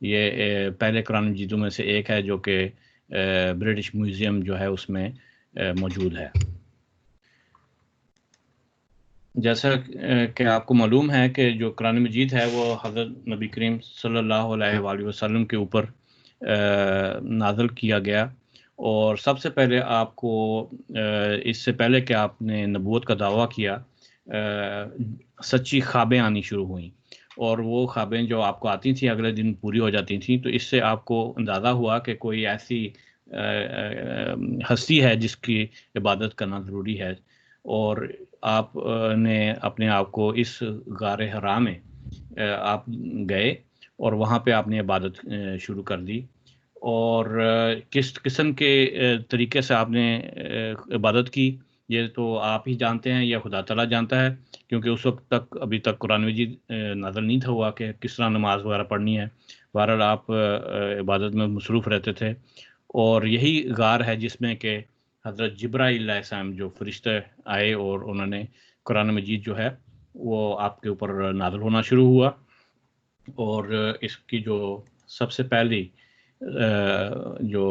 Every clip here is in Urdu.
یہ پہلے قرآن مجیدوں میں سے ایک ہے جو کہ برٹش میوزیم جو ہے اس میں موجود ہے۔ جیسا کہ آپ کو معلوم ہے کہ جو قرآن مجید ہے وہ حضرت نبی کریم صلی اللہ علیہ وآلہ وسلم کے اوپر نازل کیا گیا، اور سب سے پہلے آپ کو اس سے پہلے کہ آپ نے نبوت کا دعویٰ کیا، سچی خوابیں آنی شروع ہوئیں، اور وہ خوابیں جو آپ کو آتی تھیں اگلے دن پوری ہو جاتی تھیں، تو اس سے آپ کو اندازہ ہوا کہ کوئی ایسی ہستی ہے جس کی عبادت کرنا ضروری ہے، اور آپ نے اپنے آپ کو اس غار حرا میں آپ گئے اور وہاں پہ آپ نے عبادت شروع کر دی، اور کس قسم کے طریقے سے آپ نے عبادت کی یہ تو آپ ہی جانتے ہیں یا خدا تعالیٰ جانتا ہے، کیونکہ اس وقت تک ابھی تک قرآن مجید نازل نہیں تھا ہوا کہ کس طرح نماز وغیرہ پڑھنی ہے۔ بہرحال آپ عبادت میں مصروف رہتے تھے، اور یہی غار ہے جس میں کہ حضرت جبرائیل علیہ السلام جو فرشتے آئے اور انہوں نے قرآن مجید جو ہے وہ آپ کے اوپر نازل ہونا شروع ہوا، اور اس کی جو سب سے پہلی جو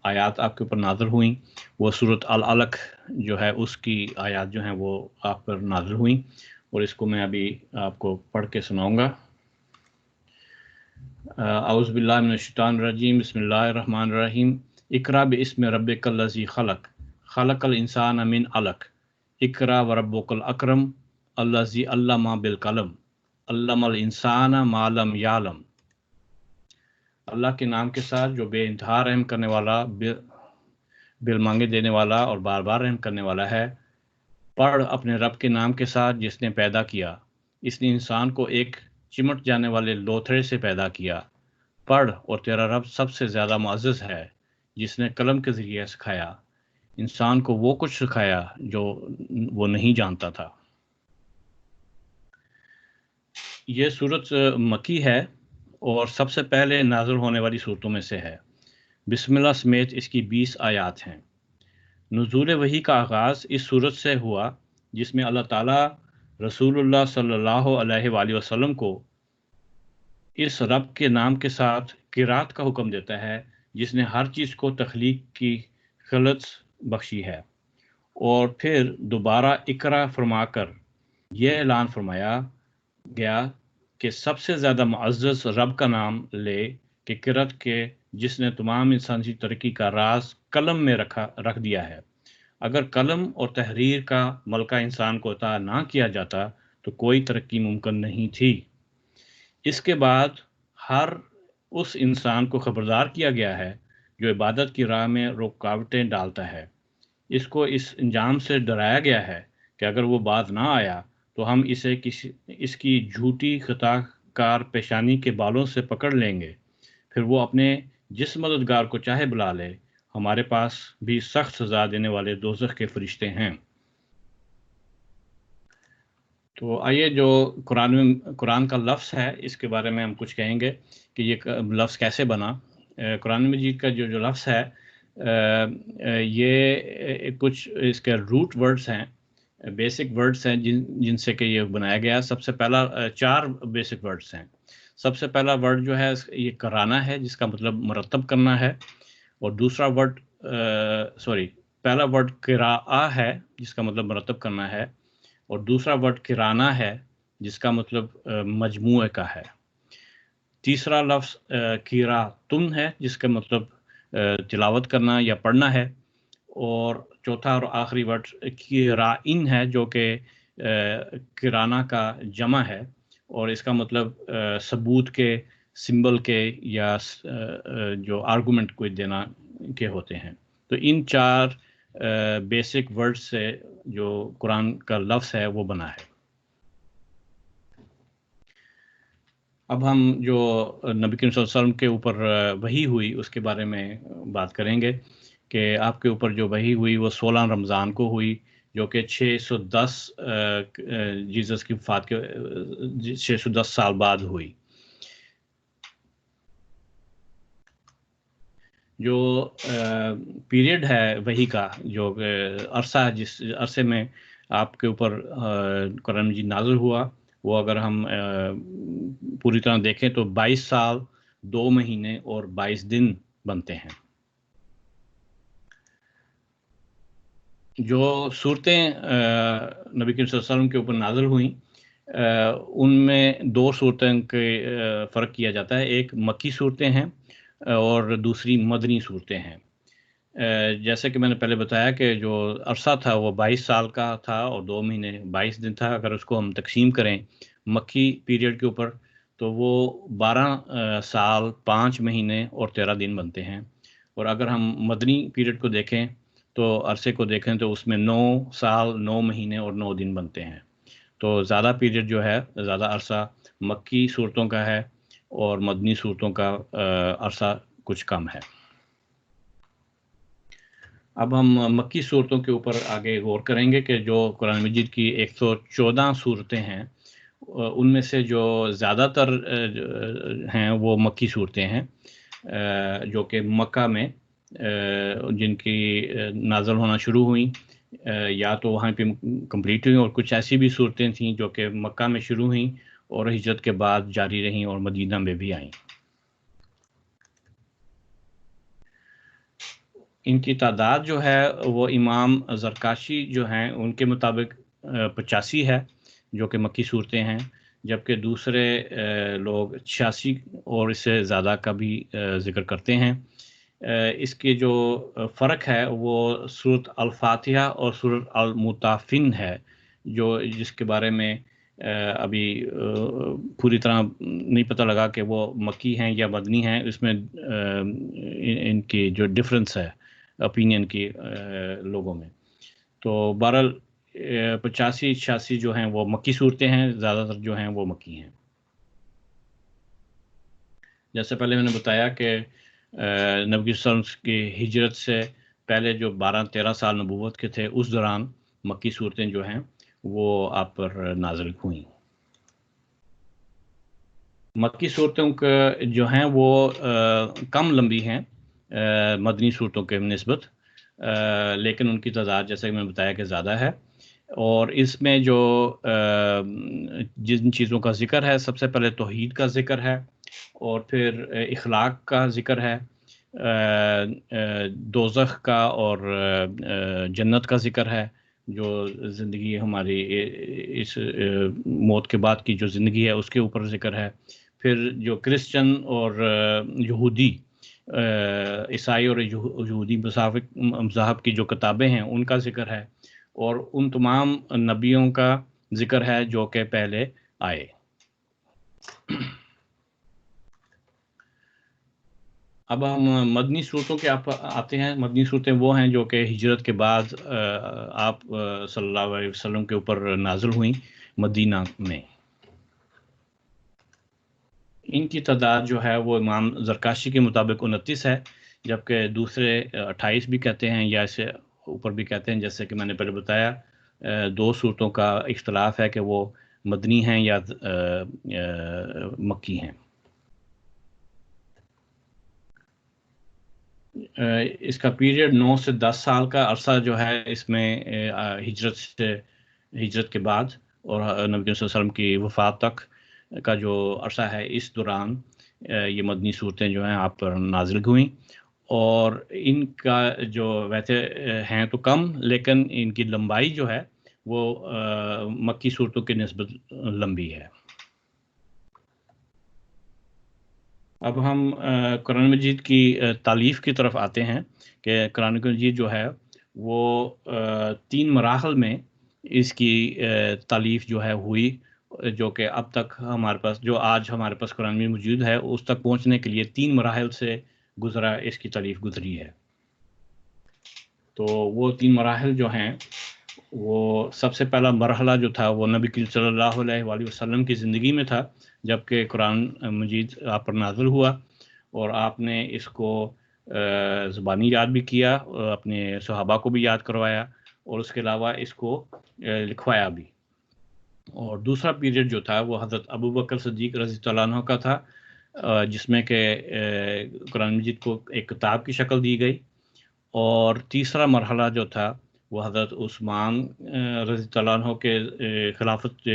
آیات آپ کے اوپر نازل ہوئیں وہ سورۃ العلق جو ہے اس کی آیات جو ہیں وہ آپ پر نازل ہوئیں، اور اس کو میں ابھی آپ کو پڑھ کے سناؤں گا۔ اعوذ باللہ من الشیطان الرجیم، بسم اللہ الرحمن الرحیم۔ اقرأ باسم ربک الذی خلق، خلق الانسان من علق، اقرأ وربک الاکرم الذی علم بالقلم، علم الانسان ما لم یعلم۔ اللہ کے نام کے ساتھ جو بے انتہا رحم کرنے والا، بل مانگے دینے والا اور بار بار رحم کرنے والا ہے۔ پڑھ اپنے رب کے نام کے ساتھ جس نے پیدا کیا، اس نے انسان کو ایک چمٹ جانے والے لوتھڑے سے پیدا کیا۔ پڑھ اور تیرا رب سب سے زیادہ معزز ہے جس نے قلم کے ذریعے سکھایا، انسان کو وہ کچھ سکھایا جو وہ نہیں جانتا تھا۔ یہ سورت مکی ہے اور سب سے پہلے نازل ہونے والی صورتوں میں سے ہے۔ بسم اللہ سمیت اس کی 20 آیات ہیں۔ نزول وحی کا آغاز اس صورت سے ہوا جس میں اللہ تعالیٰ رسول اللہ صلی اللہ علیہ وآلہ وسلم کو اس رب کے نام کے ساتھ قرات کا حکم دیتا ہے جس نے ہر چیز کو تخلیق کی خلط بخشی ہے، اور پھر دوبارہ اقرا فرما کر یہ اعلان فرمایا گیا کہ سب سے زیادہ معزز رب کا نام لے کہ قرات کے جس نے تمام انسانی ترقی کا راز قلم میں رکھ دیا ہے۔ اگر قلم اور تحریر کا ملکہ انسان کو عطا نہ کیا جاتا تو کوئی ترقی ممکن نہیں تھی۔ اس کے بعد ہر اس انسان کو خبردار کیا گیا ہے جو عبادت کی راہ میں رکاوٹیں ڈالتا ہے۔ اس کو اس انجام سے ڈرایا گیا ہے کہ اگر وہ باز نہ آیا تو ہم اسے اس کی جھوٹی خطا کار پیشانی کے بالوں سے پکڑ لیں گے، پھر وہ اپنے جس مددگار کو چاہے بلا لے، ہمارے پاس بھی سخت سزا دینے والے دوزخ کے فرشتے ہیں۔ تو آئیے جو قرآن کا لفظ ہے اس کے بارے میں ہم کچھ کہیں گے کہ یہ لفظ کیسے بنا۔ قرآن مجید کا جو لفظ ہے یہ کچھ اس کے روٹ ورڈز ہیں، بیسک ورڈز ہیں جن سے کہ یہ بنایا گیا۔ سب سے پہلا 4 بیسک ورڈز ہیں۔ سب سے پہلا ورڈ جو ہے یہ کرانا ہے جس کا مطلب مرتب کرنا ہے، اور دوسرا ورڈ پہلا ورڈ قراءہ ہے جس کا مطلب مرتب کرنا ہے، اور دوسرا ورڈ قرانہ ہے جس کا مطلب مجموعے کا ہے۔ تیسرا لفظ قیراتن ہے جس کا مطلب تلاوت کرنا یا پڑھنا ہے، اور چوتھا اور آخری ورڈ قرائن ہے جو کہ قرانہ کا جمع ہے، اور اس کا مطلب ثبوت کے، سمبل کے، یا جو آرگومنٹ کوئی دینا کے ہوتے ہیں۔ تو ان 4 بیسک ورڈ سے جو قرآن کا لفظ ہے وہ بنا ہے۔ اب ہم جو نبی کریم صلی اللہ علیہ وسلم کے اوپر وحی ہوئی اس کے بارے میں بات کریں گے کہ آپ کے اوپر جو وحی ہوئی وہ 16 رمضان کو ہوئی، جو کہ 610 جیزس کی وفات کے 610 سال بعد ہوئی۔ جو پیریڈ ہے وحی کا، جو عرصہ ہے جس عرصے میں آپ کے اوپر قرآن مجید نازل ہوا، وہ اگر ہم پوری طرح دیکھیں تو 22 سال 2 مہینے اور 22 دن بنتے ہیں۔ جو صورتیں نبی کریم صلی اللہ علیہ وسلم کے اوپر نازل ہوئیں ان میں 2 صورتیں کے فرق کیا جاتا ہے، ایک مکی صورتیں ہیں اور دوسری مدنی صورتیں ہیں۔ جیسے کہ میں نے پہلے بتایا کہ جو عرصہ تھا وہ 22 سال کا تھا اور 2 مہینے 22 دن تھا۔ اگر اس کو ہم تقسیم کریں مکی پیریڈ کے اوپر تو وہ 12 سال 5 مہینے اور 13 دن بنتے ہیں، اور اگر ہم مدنی پیریڈ کو دیکھیں تو عرصے کو دیکھیں تو اس میں 9 سال 9 مہینے اور 9 دن بنتے ہیں۔ تو زیادہ پیریڈ جو ہے، زیادہ عرصہ مکی صورتوں کا ہے اور مدنی صورتوں کا عرصہ کچھ کم ہے۔ اب ہم مکی صورتوں کے اوپر آگے غور کریں گے کہ جو قرآن مجید کی 114 صورتیں ہیں ان میں سے جو زیادہ تر ہیں وہ مکی صورتیں ہیں، جو کہ مکہ میں جن کی نازل ہونا شروع ہوئیں یا تو وہاں پہ کمپلیٹ ہوئیں، اور کچھ ایسی بھی صورتیں تھیں جو کہ مکہ میں شروع ہوئیں اور ہجرت کے بعد جاری رہیں اور مدینہ میں بھی آئیں۔ ان کی تعداد جو ہے وہ امام زرکاشی جو ہیں ان کے مطابق 85 ہے جو کہ مکی صورتیں ہیں، جبکہ دوسرے لوگ 86 اور اس سے زیادہ کا بھی ذکر کرتے ہیں۔ اس کے جو فرق ہے وہ سورۃ الفاتحہ اور سورۃ المطافن ہے، جس کے بارے میں ابھی پوری طرح نہیں پتہ لگا کہ وہ مکی ہیں یا مدنی ہیں۔ اس میں ان کی جو ڈفرنس ہے اپینین کی لوگوں میں، تو بہرحال 85-86 جو ہیں وہ مکی صورتیں ہیں، زیادہ تر جو ہیں وہ مکی ہیں۔ جیسے پہلے میں نے بتایا کہ نبی صلی اللہ علیہ وسلم کی ہجرت سے پہلے جو 12-13 سال نبوت کے تھے اس دوران مکی صورتیں جو ہیں وہ آپ پر نازل ہوئیں۔ مکی صورتوں کے جو ہیں وہ کم لمبی ہیں مدنی صورتوں کے نسبت، لیکن ان کی تعداد جیسا کہ میں نے بتایا کہ زیادہ ہے، اور اس میں جو جن چیزوں کا ذکر ہے سب سے پہلے توحید کا ذکر ہے، اور پھر اخلاق کا ذکر ہے، دوزخ کا اور جنت کا ذکر ہے، جو زندگی ہماری اس موت کے بعد کی جو زندگی ہے اس کے اوپر ذکر ہے، پھر جو کرسچن اور یہودی عیسائی اور یہودی مذاہب کی جو کتابیں ہیں ان کا ذکر ہے، اور ان تمام نبیوں کا ذکر ہے جو کہ پہلے آئے۔ اب ہم مدنی صورتوں کے آتے ہیں۔ مدنی صورتیں وہ ہیں جو کہ ہجرت کے بعد آپ صلی اللہ علیہ وسلم کے اوپر نازل ہوئیں مدینہ میں۔ ان کی تعداد جو ہے وہ امام زرکاشی کے مطابق 29 ہے، جبکہ دوسرے 28 بھی کہتے ہیں یا اسے اوپر بھی کہتے ہیں۔ جیسے کہ میں نے پہلے بتایا 2 صورتوں کا اختلاف ہے کہ وہ مدنی ہیں یا مکی ہیں۔ اس کا پیریڈ 9 سے 10 سال کا عرصہ جو ہے اس میں ہجرت کے بعد اور نبی صلی اللہ علیہ وسلم کی وفات تک کا جو عرصہ ہے اس دوران یہ مدنی صورتیں جو ہیں آپ پر نازل ہوئیں، اور ان کا جو ویسے ہیں تو کم، لیکن ان کی لمبائی جو ہے وہ مکی صورتوں کی نسبت لمبی ہے۔ اب ہم قرآن مجید کی تالیف کی طرف آتے ہیں کہ قرآن مجید جو ہے وہ 3 مراحل میں اس کی تالیف جو ہے ہوئی، جو کہ اب تک ہمارے پاس جو آج ہمارے پاس قرآن مجید موجود ہے اس تک پہنچنے کے لیے 3 مراحل سے گزرا، اس کی تالیف گزری ہے۔ تو وہ 3 مراحل جو ہیں وہ سب سے پہلا مرحلہ جو تھا وہ نبی کریم صلی اللہ علیہ وآلہ وسلم کی زندگی میں تھا، جبکہ قرآن مجید آپ پر نازل ہوا اور آپ نے اس کو زبانی یاد بھی کیا، اپنے صحابہ کو بھی یاد کروایا، اور اس کے علاوہ اس کو لکھوایا بھی۔ اور دوسرا پیریڈ جو تھا وہ حضرت ابو بکر صدیق رضی اللہ عنہ کا تھا، جس میں کہ قرآن مجید کو ایک کتاب کی شکل دی گئی، اور تیسرا مرحلہ جو تھا وہ حضرت عثمان رضی اللہ عنہ کے خلافت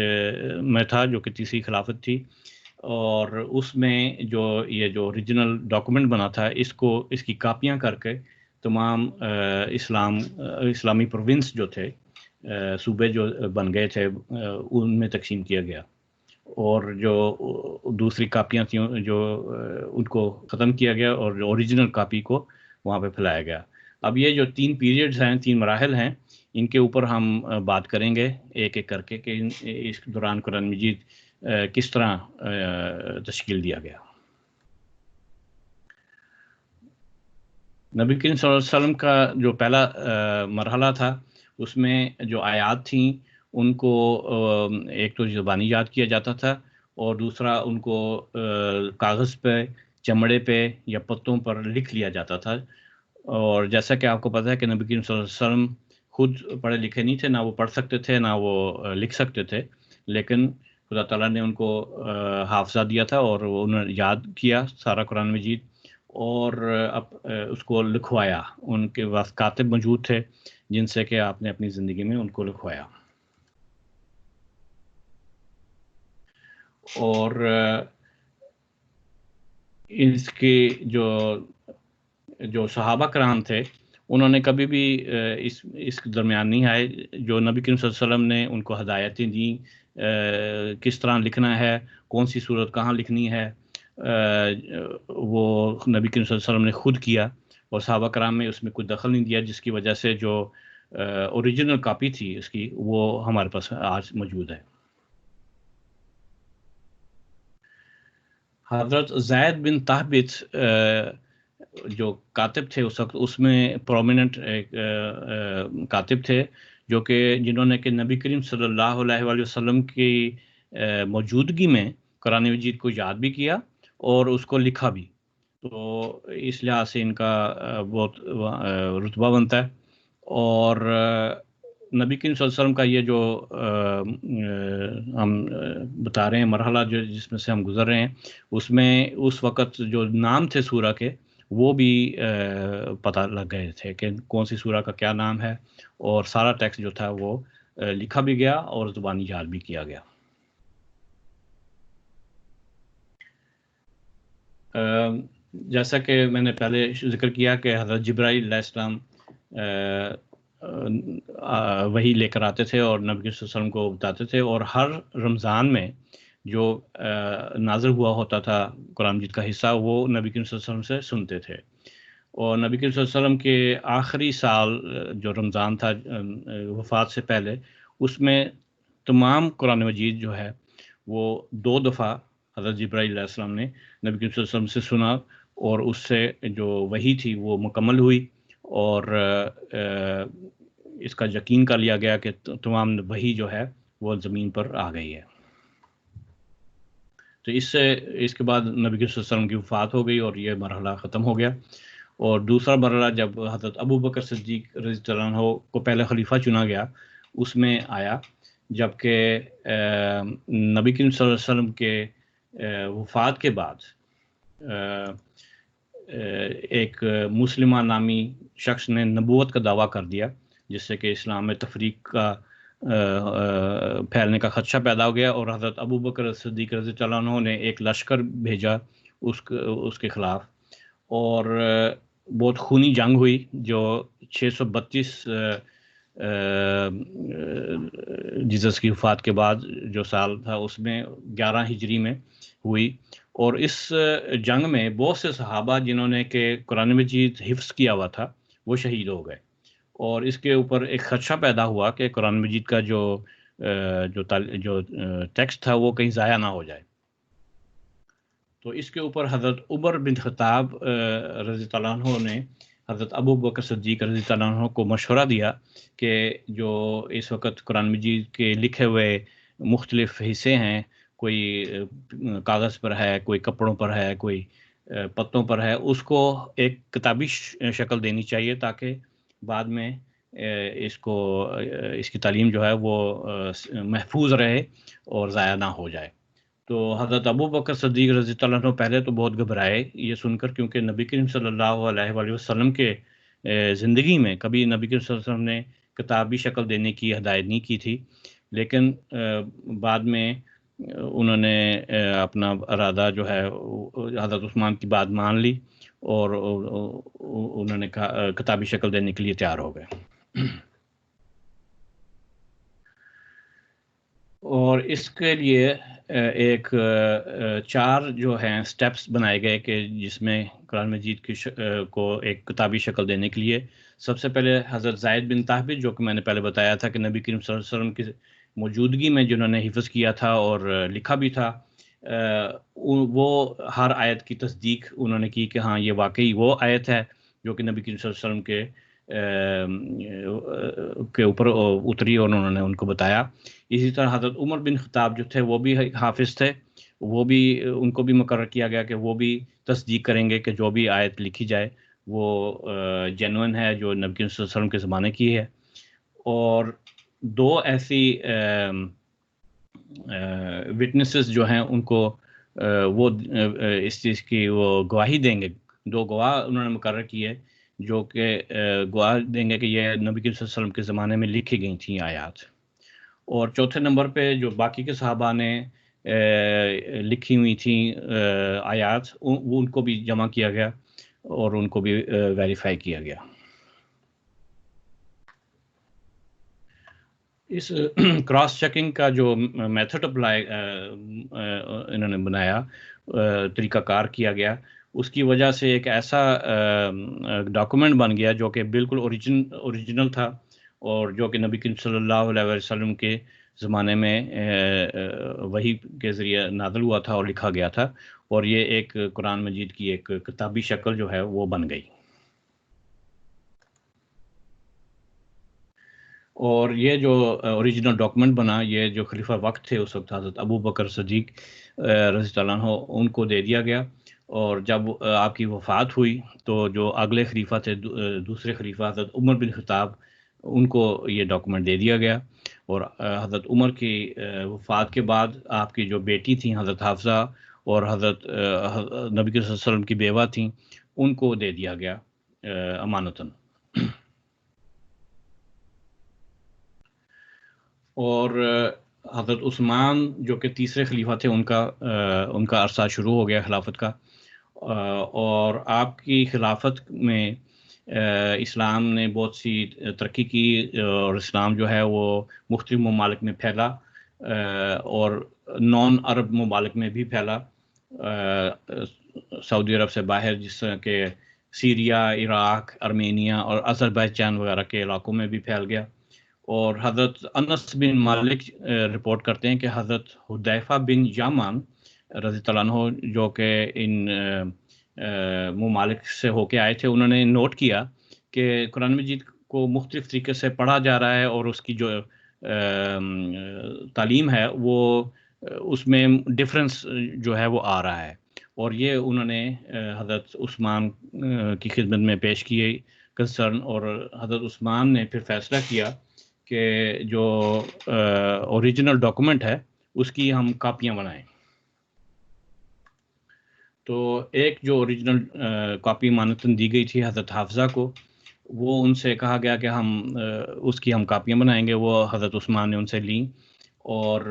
میں تھا، جو کہ تیسری خلافت تھی، اور اس میں یہ جو اوریجنل ڈاکومنٹ بنا تھا اس کی کاپیاں کر کے تمام اسلامی پروونس جو تھے، صوبے جو بن گئے تھے، ان میں تقسیم کیا گیا، اور جو دوسری کاپیاں تھیں جو ان کو ختم کیا گیا، اور جو اوریجنل کاپی کو وہاں پہ پھیلایا گیا۔ اب یہ جو 3 پیریڈز ہیں، 3 مراحل ہیں، ان کے اوپر ہم بات کریں گے ایک ایک کر کے کہ اس دوران قرآن مجید کس طرح تشکیل دیا گیا۔ نبی کریم صلی اللہ علیہ وسلم کا جو پہلا مرحلہ تھا، اس میں جو آیات تھیں ان کو ایک تو زبانی یاد کیا جاتا تھا، اور دوسرا ان کو کاغذ پہ، چمڑے پہ یا پتوں پر لکھ لیا جاتا تھا۔ اور جیسا کہ آپ کو پتہ ہے کہ نبی کریم صلی اللہ علیہ وسلم خود پڑھے لکھے نہیں تھے، نہ وہ پڑھ سکتے تھے، نہ وہ لکھ سکتے تھے، لیکن خدا تعالیٰ نے ان کو حافظہ دیا تھا، اور انہوں نے یاد کیا سارا قرآن مجید، اور اس کو لکھوایا۔ ان کے پاس کاتب موجود تھے جن سے کہ آپ نے اپنی زندگی میں ان کو لکھوایا۔ اور اس کے جو صحابہ کرام تھے، انہوں نے کبھی بھی اس درمیان نہیں آئے۔ جو نبی کریم صلی اللہ علیہ وسلم نے ان کو ہدایتیں دیں کس طرح لکھنا ہے، کون سی صورت کہاں لکھنی ہے، وہ نبی کریم صلی اللہ علیہ وسلم نے خود کیا، اور صحابہ کرام میں اس میں کوئی دخل نہیں دیا، جس کی وجہ سے جو اوریجنل کاپی تھی اس کی، وہ ہمارے پاس آج موجود ہے۔ حضرت زید بن ثابت جو کاتب تھے اس وقت، اس میں پرومیننٹ ایک کاتب تھے، جو کہ جنہوں نے کہ نبی کریم صلی اللہ علیہ وآلہ وسلم کی موجودگی میں قرآن مجید کو یاد بھی کیا اور اس کو لکھا بھی۔ تو اس لحاظ سے ان کا بہت رتبہ بنتا ہے۔ اور نبی کریم صلی اللہ علیہ وسلم کا یہ جو ہم بتا رہے ہیں مرحلہ جس میں سے ہم گزر رہے ہیں، اس میں اس وقت جو نام تھے سورہ کے، وہ بھی پتہ لگ گئے تھے کہ کون سی سورہ کا کیا نام ہے، اور سارا ٹیکسٹ جو تھا وہ لکھا بھی گیا اور زبانی یاد بھی کیا گیا۔ جیسا کہ میں نے پہلے ذکر کیا کہ حضرت جبرائیل علیہ السلام وہی لے کر آتے تھے اور نبی صلی اللہ علیہ وسلم کو بتاتے تھے، اور ہر رمضان میں جو نازل ہوا ہوتا تھا قرآن مجید کا حصہ، وہ نبی صلی اللہ علیہ وسلم سے سنتے تھے۔ اور نبی صلی اللہ علیہ وسلم کے آخری سال جو رمضان تھا وفات سے پہلے، اس میں تمام قرآن مجید جو ہے وہ 2 دفعہ حضرت جبرائیل علیہ السلام نے نبی صلی اللہ علیہ وسلم سے سنا، اور اس سے جو وحی تھی وہ مکمل ہوئی، اور اس کا یقین کر لیا گیا کہ تمام وحی جو ہے وہ زمین پر آ گئی ہے۔ تو اس کے بعد نبی صلی اللہ علیہ وسلم کی وفات ہو گئی اور یہ مرحلہ ختم ہو گیا۔ اور دوسرا مرحلہ جب حضرت ابو بکر صدیق رضی اللہ عنہ کو پہلے خلیفہ چنا گیا، اس میں آیا جبکہ نبی کریم صلی اللہ علیہ وسلم کے وفات کے بعد ایک مسلمہ نامی شخص نے نبوت کا دعویٰ کر دیا، جس سے کہ اسلام میں تفریق کا پھیلنے کا خدشہ پیدا ہو گیا، اور حضرت ابو بکر صدیق رضی اللہ عنہ نے ایک لشکر بھیجا اس کے خلاف، اور بہت خونی جنگ ہوئی جو 632 جیسس کی وفات کے بعد جو سال تھا، اس میں 11 ہجری میں ہوئی۔ اور اس جنگ میں بہت سے صحابہ جنہوں نے کہ قرآن مجید حفظ کیا ہوا تھا وہ شہید ہو گئے، اور اس کے اوپر ایک خدشہ پیدا ہوا کہ قرآن مجید کا جو ٹیکسٹ تھا وہ کہیں ضائع نہ ہو جائے۔ تو اس کے اوپر حضرت عمر بن خطاب رضی اللہ عنہ نے حضرت ابو بکر صدیق رضی اللہ عنہ کو مشورہ دیا کہ جو اس وقت قرآن مجید کے لکھے ہوئے مختلف حصے ہیں، کوئی کاغذ پر ہے، کوئی کپڑوں پر ہے، کوئی پتوں پر ہے، اس کو ایک کتابی شکل دینی چاہیے تاکہ بعد میں اس کی تعلیم جو ہے وہ محفوظ رہے اور ضائع نہ ہو جائے۔ تو حضرت ابو بکر صدیق رضی اللہ عنہ پہلے تو بہت گھبرائے یہ سن کر، کیونکہ نبی کریم صلی اللہ علیہ وآلہ وسلم کے زندگی میں کبھی نبی کریم صلی اللہ علیہ وسلم نے کتابی شکل دینے کی ہدایت نہیں کی تھی، لیکن بعد میں انہوں نے اپنا ارادہ جو ہے حضرت عثمان کی بات مان لی اور انہوں نے کتابی شکل دینے کے لیے تیار ہو گئے. اور اس کے لیے ایک 4 جو ہیں سٹیپس بنائے گئے کہ جس میں قرآن مجید کی کو ایک کتابی شکل دینے کے لیے سب سے پہلے حضرت زید بن ثابت، جو کہ میں نے پہلے بتایا تھا کہ نبی کریم صلی اللہ علیہ وسلم کی موجودگی میں جنہوں نے حفظ کیا تھا اور لکھا بھی تھا، وہ ہر آیت کی تصدیق انہوں نے کی کہ ہاں یہ واقعی وہ آیت ہے جو کہ نبی کریم صلی اللہ علیہ وسلم کے اوپر اتری اور انہوں نے ان کو بتایا. اسی طرح حضرت عمر بن خطاب جو تھے وہ بھی حافظ تھے، وہ بھی ان کو بھی مقرر کیا گیا کہ وہ بھی تصدیق کریں گے کہ جو بھی آیت لکھی جائے وہ جینوئن ہے، جو نبی کریم صلی اللہ علیہ وسلم کے زمانے کی ہے. اور 2 ایسی وٹنسز جو ہیں ان کو وہ اس چیز کی وہ گواہی دیں گے. 2 گواہ انہوں نے مقرر کیے جو کہ گواہ دیں گے کہ یہ نبی کریم صلی اللہ علیہ وسلم کے زمانے میں لکھی گئی تھیں آیات. اور چوتھے نمبر پہ جو باقی کے صحابہ نے لکھی ہوئی تھیں آیات، وہ ان کو بھی جمع کیا گیا اور ان کو بھی ویریفائی کیا گیا. اس کراس چیکنگ کا جو میتھڈ اپلائی انہوں نے بنایا، طریقہ کار کیا گیا، اس کی وجہ سے ایک ایسا ڈاکومنٹ بن گیا جو کہ بالکل اوریجنل تھا اور جو کہ نبی کریم صلی اللہ علیہ وسلم کے زمانے میں وحی کے ذریعے نازل ہوا تھا اور لکھا گیا تھا، اور یہ ایک قرآن مجید کی ایک کتابی شکل جو ہے وہ بن گئی. اور یہ جو اوریجنل ڈاکومنٹ بنا، یہ جو خلیفہ وقت تھے اس وقت حضرت ابو بکر صدیق رضی اللہ عنہ، ان کو دے دیا گیا. اور جب آپ کی وفات ہوئی تو جو اگلے خلیفہ تھے، دوسرے خلیفہ حضرت عمر بن خطاب، ان کو یہ ڈاکومنٹ دے دیا گیا. اور حضرت عمر کی وفات کے بعد آپ کی جو بیٹی تھیں حضرت حفصہ اور حضرت نبی صلی اللہ علیہ وسلم کی بیوہ تھیں، ان کو دے دیا گیا امانتاً. اور حضرت عثمان جو کہ تیسرے خلیفہ تھے، ان کا عرصہ شروع ہو گیا خلافت کا. اور آپ کی خلافت میں اسلام نے بہت سی ترقی کی اور اسلام جو ہے وہ مختلف ممالک میں پھیلا اور نان عرب ممالک میں بھی پھیلا، سعودی عرب سے باہر جس طرح کہ سیریا، عراق، ارمینیا اور آذربائیجان وغیرہ کے علاقوں میں بھی پھیل گیا. اور حضرت انس بن مالک رپورٹ کرتے ہیں کہ حضرت حذیفہ بن یمان رضی اللہ عنہ، جو کہ ان ممالک سے ہو کے آئے تھے، انہوں نے نوٹ کیا کہ قرآن مجید کو مختلف طریقے سے پڑھا جا رہا ہے اور اس کی جو تعلیم ہے وہ اس میں ڈفرنس جو ہے وہ آ رہا ہے. اور یہ انہوں نے حضرت عثمان کی خدمت میں پیش کیے کنسرن، اور حضرت عثمان نے پھر فیصلہ کیا کہ جو اوریجنل ڈاکومنٹ ہے اس کی ہم کاپیاں بنائیں. تو ایک جو اوریجنل کاپی مانتاً دی گئی تھی حضرت حافظہ کو، وہ ان سے کہا گیا کہ اس کی ہم کاپیاں بنائیں گے. وہ حضرت عثمان نے ان سے لیں اور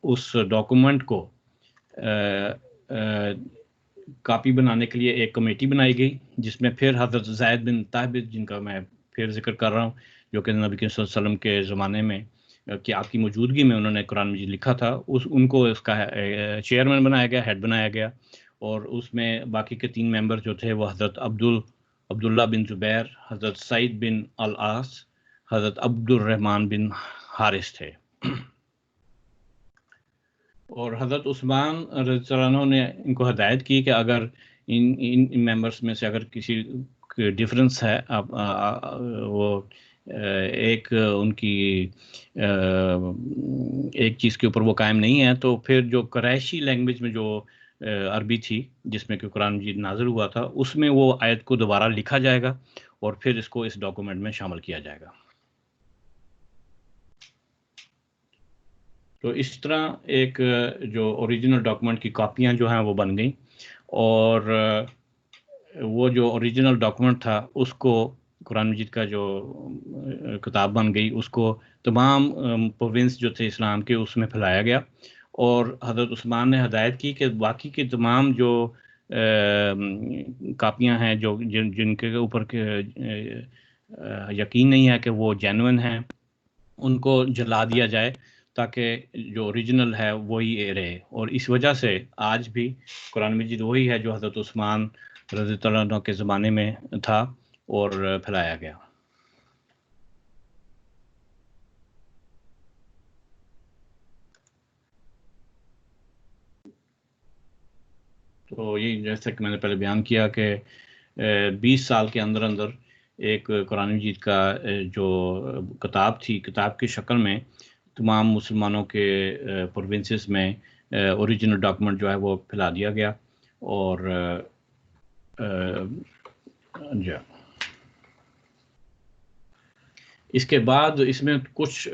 اس ڈاکومنٹ کو کاپی بنانے کے لیے ایک کمیٹی بنائی گئی، جس میں پھر حضرت زید بن ثابت، جن کا میں پھر ذکر کر رہا ہوں، جو کہ نبی کریم صلی اللہ علیہ وسلم کے زمانے میں کہ آپ کی موجودگی میں انہوں نے قرآن مجید لکھا تھا، ان کو اس کا چیئرمین بنایا گیا، ہیڈ بنایا گیا. اور اس میں باقی کے 3 ممبر جو تھے وہ حضرت عبداللہ بن زبیر، حضرت سعید بن العاص، حضرت عبد الرحمن بن حارث تھے. اور حضرت عثمان رضی اللہ عنہ نے ان کو ہدایت کی کہ اگر ان ممبرس میں سے اگر کسی ڈفرینس ہے، وہ ایک ان کی ایک چیز کے اوپر وہ قائم نہیں ہے، تو پھر جو قریشی لینگویج میں جو عربی تھی جس میں کہ قرآن مجید نازل ہوا تھا، اس میں وہ آیت کو دوبارہ لکھا جائے گا اور پھر اس کو اس ڈاکومنٹ میں شامل کیا جائے گا. تو اس طرح ایک جو اوریجنل ڈاکومنٹ کی کاپیاں جو ہیں وہ بن گئیں. اور وہ جو اوریجنل ڈاکومنٹ تھا اس کو قرآن مجید کا جو کتاب بن گئی اس کو تمام پروونس جو تھے اسلام کے اس میں پھیلایا گیا، اور حضرت عثمان نے ہدایت کی کہ باقی کے تمام جو کاپیاں ہیں جو جن کے اوپر یقین نہیں ہے کہ وہ جینوئن ہیں، ان کو جلا دیا جائے تاکہ جو اوریجنل ہے وہی رہے. اور اس وجہ سے آج بھی قرآن مجید وہی ہے جو حضرت عثمان رضی اللہ عنہ کے زمانے میں تھا اور پھیلایا گیا. تو یہ جیسا کہ میں نے پہلے بیان کیا کہ 20 سال کے اندر اندر ایک قرآن مجید کا جو کتاب تھی، کتاب کی شکل میں تمام مسلمانوں کے پروونسز میں اوریجنل ڈاکومنٹ جو ہے وہ پھیلا دیا گیا. اور اس کے بعد اس میں کچھ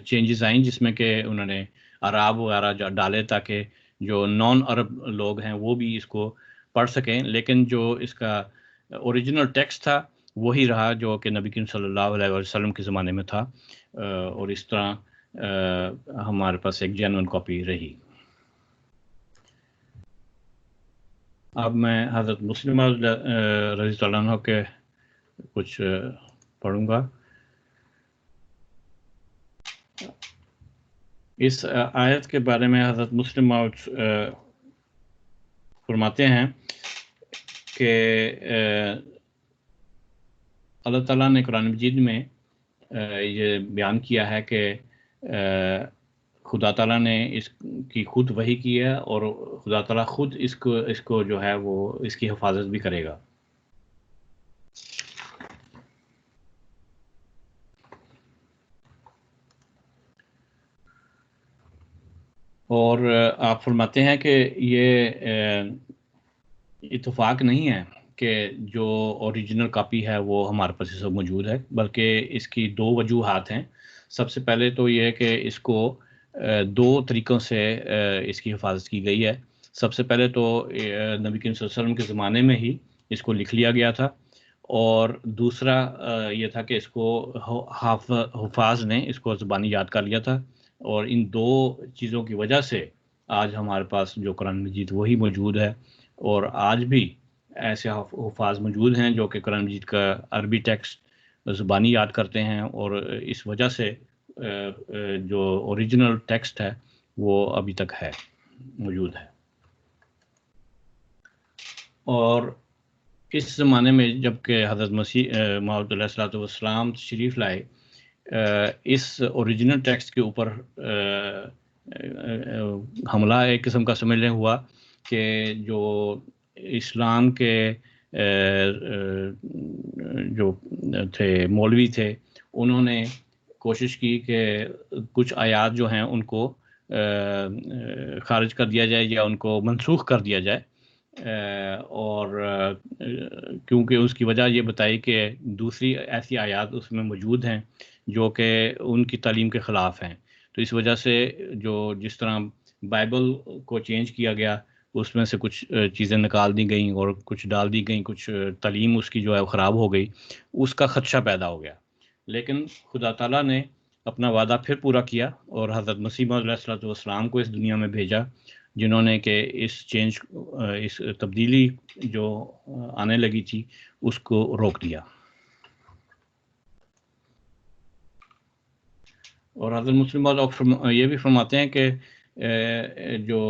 چینجز آئیں جس میں کہ انہوں نے عراب وغیرہ ڈالے تاکہ جو نان عرب لوگ ہیں وہ بھی اس کو پڑھ سکیں، لیکن جو اس کا اوریجنل ٹیکسٹ تھا وہی رہا جو کہ نبی کریم صلی اللہ علیہ وسلم کے زمانے میں تھا، اور اس طرح ہمارے پاس ایک جینوئن کاپی رہی. اب میں حضرت مسلم رضی اللہ عنہ کے کچھ پڑھوں گا. اس آیت کے بارے میں حضرت مسلم موعود فرماتے ہیں کہ اللہ تعالیٰ نے قرآن مجید میں یہ بیان کیا ہے کہ خدا تعالیٰ نے اس کی خود وحی کی ہے، اور خدا تعالیٰ خود اس کو جو ہے وہ اس کی حفاظت بھی کرے گا. اور آپ فرماتے ہیں کہ یہ اتفاق نہیں ہے کہ جو اوریجنل کاپی ہے وہ ہمارے پاس اس وقت موجود ہے، بلکہ اس کی دو وجوہات ہیں. سب سے پہلے تو یہ کہ اس کو دو طریقوں سے اس کی حفاظت کی گئی ہے. سب سے پہلے تو نبی کریم صلی اللہ علیہ وسلم کے زمانے میں ہی اس کو لکھ لیا گیا تھا، اور دوسرا یہ تھا کہ اس کو حفاظ نے اس کو زبانی یاد کر لیا تھا. اور ان دو چیزوں کی وجہ سے آج ہمارے پاس جو قرآن مجید وہی موجود ہے، اور آج بھی ایسے حفاظ موجود ہیں جو کہ قرآن مجید کا عربی ٹیکسٹ زبانی یاد کرتے ہیں، اور اس وجہ سے جو اوریجنل ٹیکسٹ ہے وہ ابھی تک ہے موجود ہے. اور اس زمانے میں جب کہ حضرت مسیح موعود علیہ الصلوۃ والسلام تشریف لائے، اس اوریجنل ٹیکسٹ کے اوپر حملہ ایک قسم کا سمجھ لیں ہوا کہ جو اسلام کے جو تھے مولوی تھے انہوں نے کوشش کی کہ کچھ آیات جو ہیں ان کو خارج کر دیا جائے یا ان کو منسوخ کر دیا جائے، اور کیونکہ اس کی وجہ یہ بتائی کہ دوسری ایسی آیات اس میں موجود ہیں جو کہ ان کی تعلیم کے خلاف ہیں. تو اس وجہ سے جس طرح بائبل کو چینج کیا گیا، اس میں سے کچھ چیزیں نکال دی گئیں اور کچھ ڈال دی گئیں، کچھ تعلیم اس کی جو ہے خراب ہو گئی، اس کا خدشہ پیدا ہو گیا. لیکن خدا تعالیٰ نے اپنا وعدہ پھر پورا کیا اور حضرت مسیح علیہ الصلوۃ والسلام کو اس دنیا میں بھیجا، جنہوں نے کہ اس تبدیلی جو آنے لگی تھی اس کو روک دیا. اور حضرت مسلم یہ بھی فرماتے ہیں کہ جو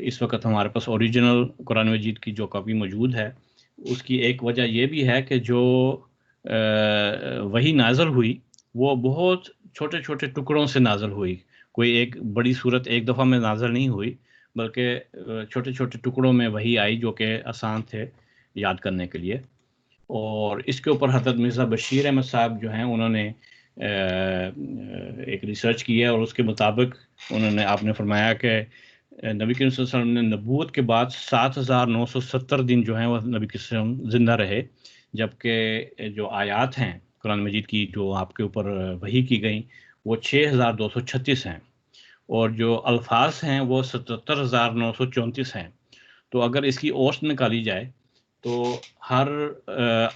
اس وقت ہمارے پاس اوریجنل قرآن مجید کی جو کاپی موجود ہے، اس کی ایک وجہ یہ بھی ہے کہ جو وحی نازل ہوئی وہ بہت چھوٹے چھوٹے ٹکڑوں سے نازل ہوئی. کوئی ایک بڑی صورت ایک دفعہ میں نازل نہیں ہوئی، بلکہ چھوٹے چھوٹے ٹکڑوں میں وحی آئی جو کہ آسان تھے یاد کرنے کے لیے. اور اس کے اوپر حضرت مرزا بشیر احمد صاحب جو ہیں انہوں نے ایک ریسرچ کی ہے، اور اس کے مطابق آپ نے فرمایا کہ نبی کریم صلی اللہ علیہ وسلم نے نبوت کے بعد 7970 دن جو ہیں وہ نبی کریم صلی اللہ علیہ وسلم زندہ رہے، جبکہ جو آیات ہیں قرآن مجید کی جو آپ کے اوپر وحی کی گئیں وہ 6236 ہیں، اور جو الفاظ ہیں وہ 77934 ہیں. تو اگر اس کی اوسط نکالی جائے تو ہر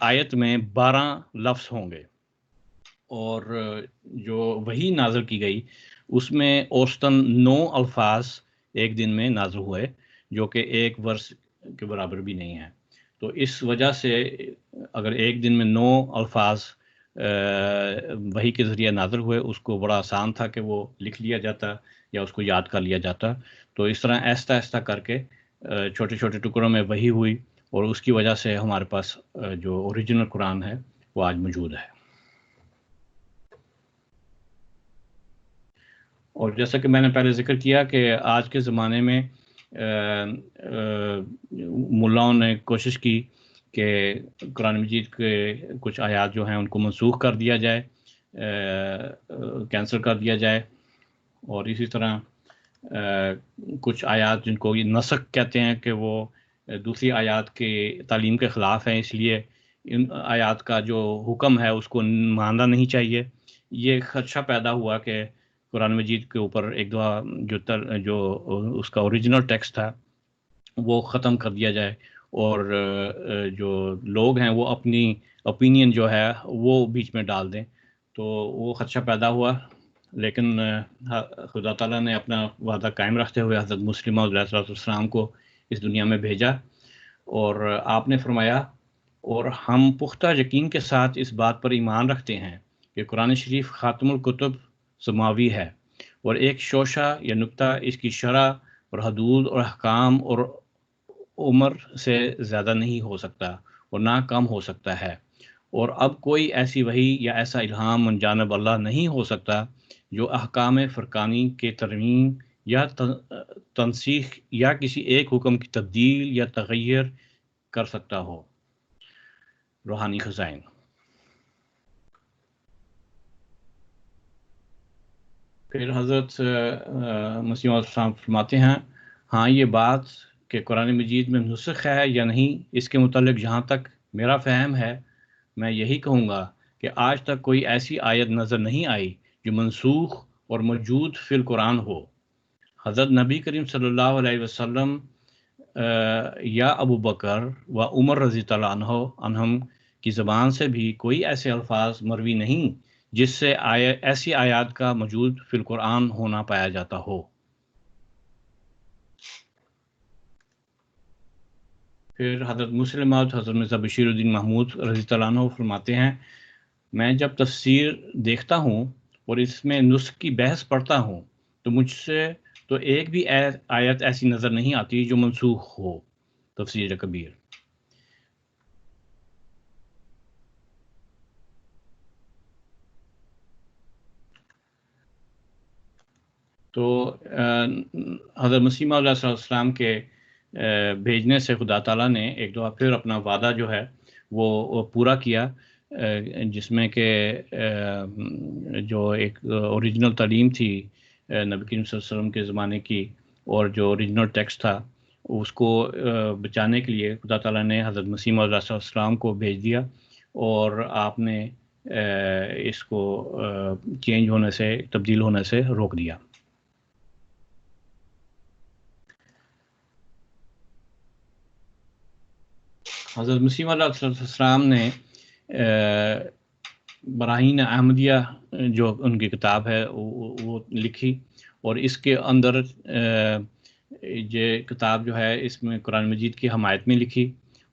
آیت میں 12 لفظ ہوں گے، اور جو وحی نازل کی گئی اس میں اوسطاً 9 الفاظ ایک دن میں نازل ہوئے، جو کہ ایک ورس کے برابر بھی نہیں ہے۔ تو اس وجہ سے اگر ایک دن میں 9 الفاظ وحی کے ذریعے نازل ہوئے، اس کو بڑا آسان تھا کہ وہ لکھ لیا جاتا یا اس کو یاد کر لیا جاتا۔ تو اس طرح آہستہ آہستہ کر کے چھوٹے چھوٹے ٹکڑوں میں وحی ہوئی، اور اس کی وجہ سے ہمارے پاس جو اوریجنل قرآن ہے وہ آج موجود ہے۔ اور جیسا کہ میں نے پہلے ذکر کیا کہ آج کے زمانے میں ملاؤں نے کوشش کی کہ قرآن مجید کے کچھ آیات جو ہیں ان کو منسوخ کر دیا جائے، کینسل کر دیا جائے، اور اسی طرح کچھ آیات جن کو یہ نسخ کہتے ہیں کہ وہ دوسری آیات کے تعلیم کے خلاف ہیں، اس لیے ان آیات کا جو حکم ہے اس کو ماننا نہیں چاہیے۔ یہ خدشہ پیدا ہوا کہ قرآن مجید کے اوپر ایک دفعہ جو اس کا اوریجنل ٹیکسٹ تھا وہ ختم کر دیا جائے، اور جو لوگ ہیں وہ اپنی اوپینین جو ہے وہ بیچ میں ڈال دیں۔ تو وہ خدشہ پیدا ہوا، لیکن خدا تعالیٰ نے اپنا وعدہ قائم رکھتے ہوئے حضرت مسلمہ علیہ السلام کو اس دنیا میں بھیجا، اور آپ نے فرمایا، اور ہم پختہ یقین کے ساتھ اس بات پر ایمان رکھتے ہیں کہ قرآن شریف خاتم الکتب سماوی ہے، اور ایک شوشہ یا نقطہ اس کی شرح اور حدود اور احکام اور عمر سے زیادہ نہیں ہو سکتا اور نہ کم ہو سکتا ہے، اور اب کوئی ایسی وحی یا ایسا الہام من جانب اللہ نہیں ہو سکتا جو احکام فرقانی کے ترمیم یا تنسیخ یا کسی ایک حکم کی تبدیل یا تغیر کر سکتا ہو۔ روحانی خزائن۔ پھر حضرت مسیح موعود السلام فرماتے ہیں، ہاں یہ بات کہ قرآن مجید میں نسخ ہے یا نہیں، اس کے متعلق جہاں تک میرا فہم ہے میں یہی کہوں گا کہ آج تک کوئی ایسی آیت نظر نہیں آئی جو منسوخ اور موجود فی القرآن ہو۔ حضرت نبی کریم صلی اللہ علیہ وسلم یا ابو بکر و عمر رضی اللہ عنہم کی زبان سے بھی کوئی ایسے الفاظ مروی نہیں جس سے ایسی آیات کا موجود فی القرآن ہونا پایا جاتا ہو۔ پھر حضرت مسلم موعود حضرت مرزا بشیر الدین محمود رضی اللہ عنہ فرماتے ہیں، میں جب تفسیر دیکھتا ہوں اور اس میں نسخ کی بحث پڑھتا ہوں تو مجھ سے تو ایک بھی آیت ایسی نظر نہیں آتی جو منسوخ ہو۔ تفسیر کبیر۔ تو حضرت مسیح موعود علیہ السلام کے بھیجنے سے خدا تعالیٰ نے ایک دفعہ پھر اپنا وعدہ جو ہے وہ پورا کیا، جس میں کہ جو ایک اوریجنل تعلیم تھی نبی کریم صلی اللہ علیہ وسلم کے زمانے کی، اور جو اوریجنل ٹیکسٹ تھا اس کو بچانے کے لیے خدا تعالیٰ نے حضرت مسیح موعود علیہ السلام کو بھیج دیا، اور آپ نے اس کو چینج ہونے سے، تبدیل ہونے سے روک دیا۔ حضرت مسیح موعود علیہ السلام نے براہین احمدیہ جو ان کی کتاب ہے وہ لکھی، اور اس کے اندر یہ کتاب جو ہے اس میں قرآن مجید کی حمایت میں لکھی،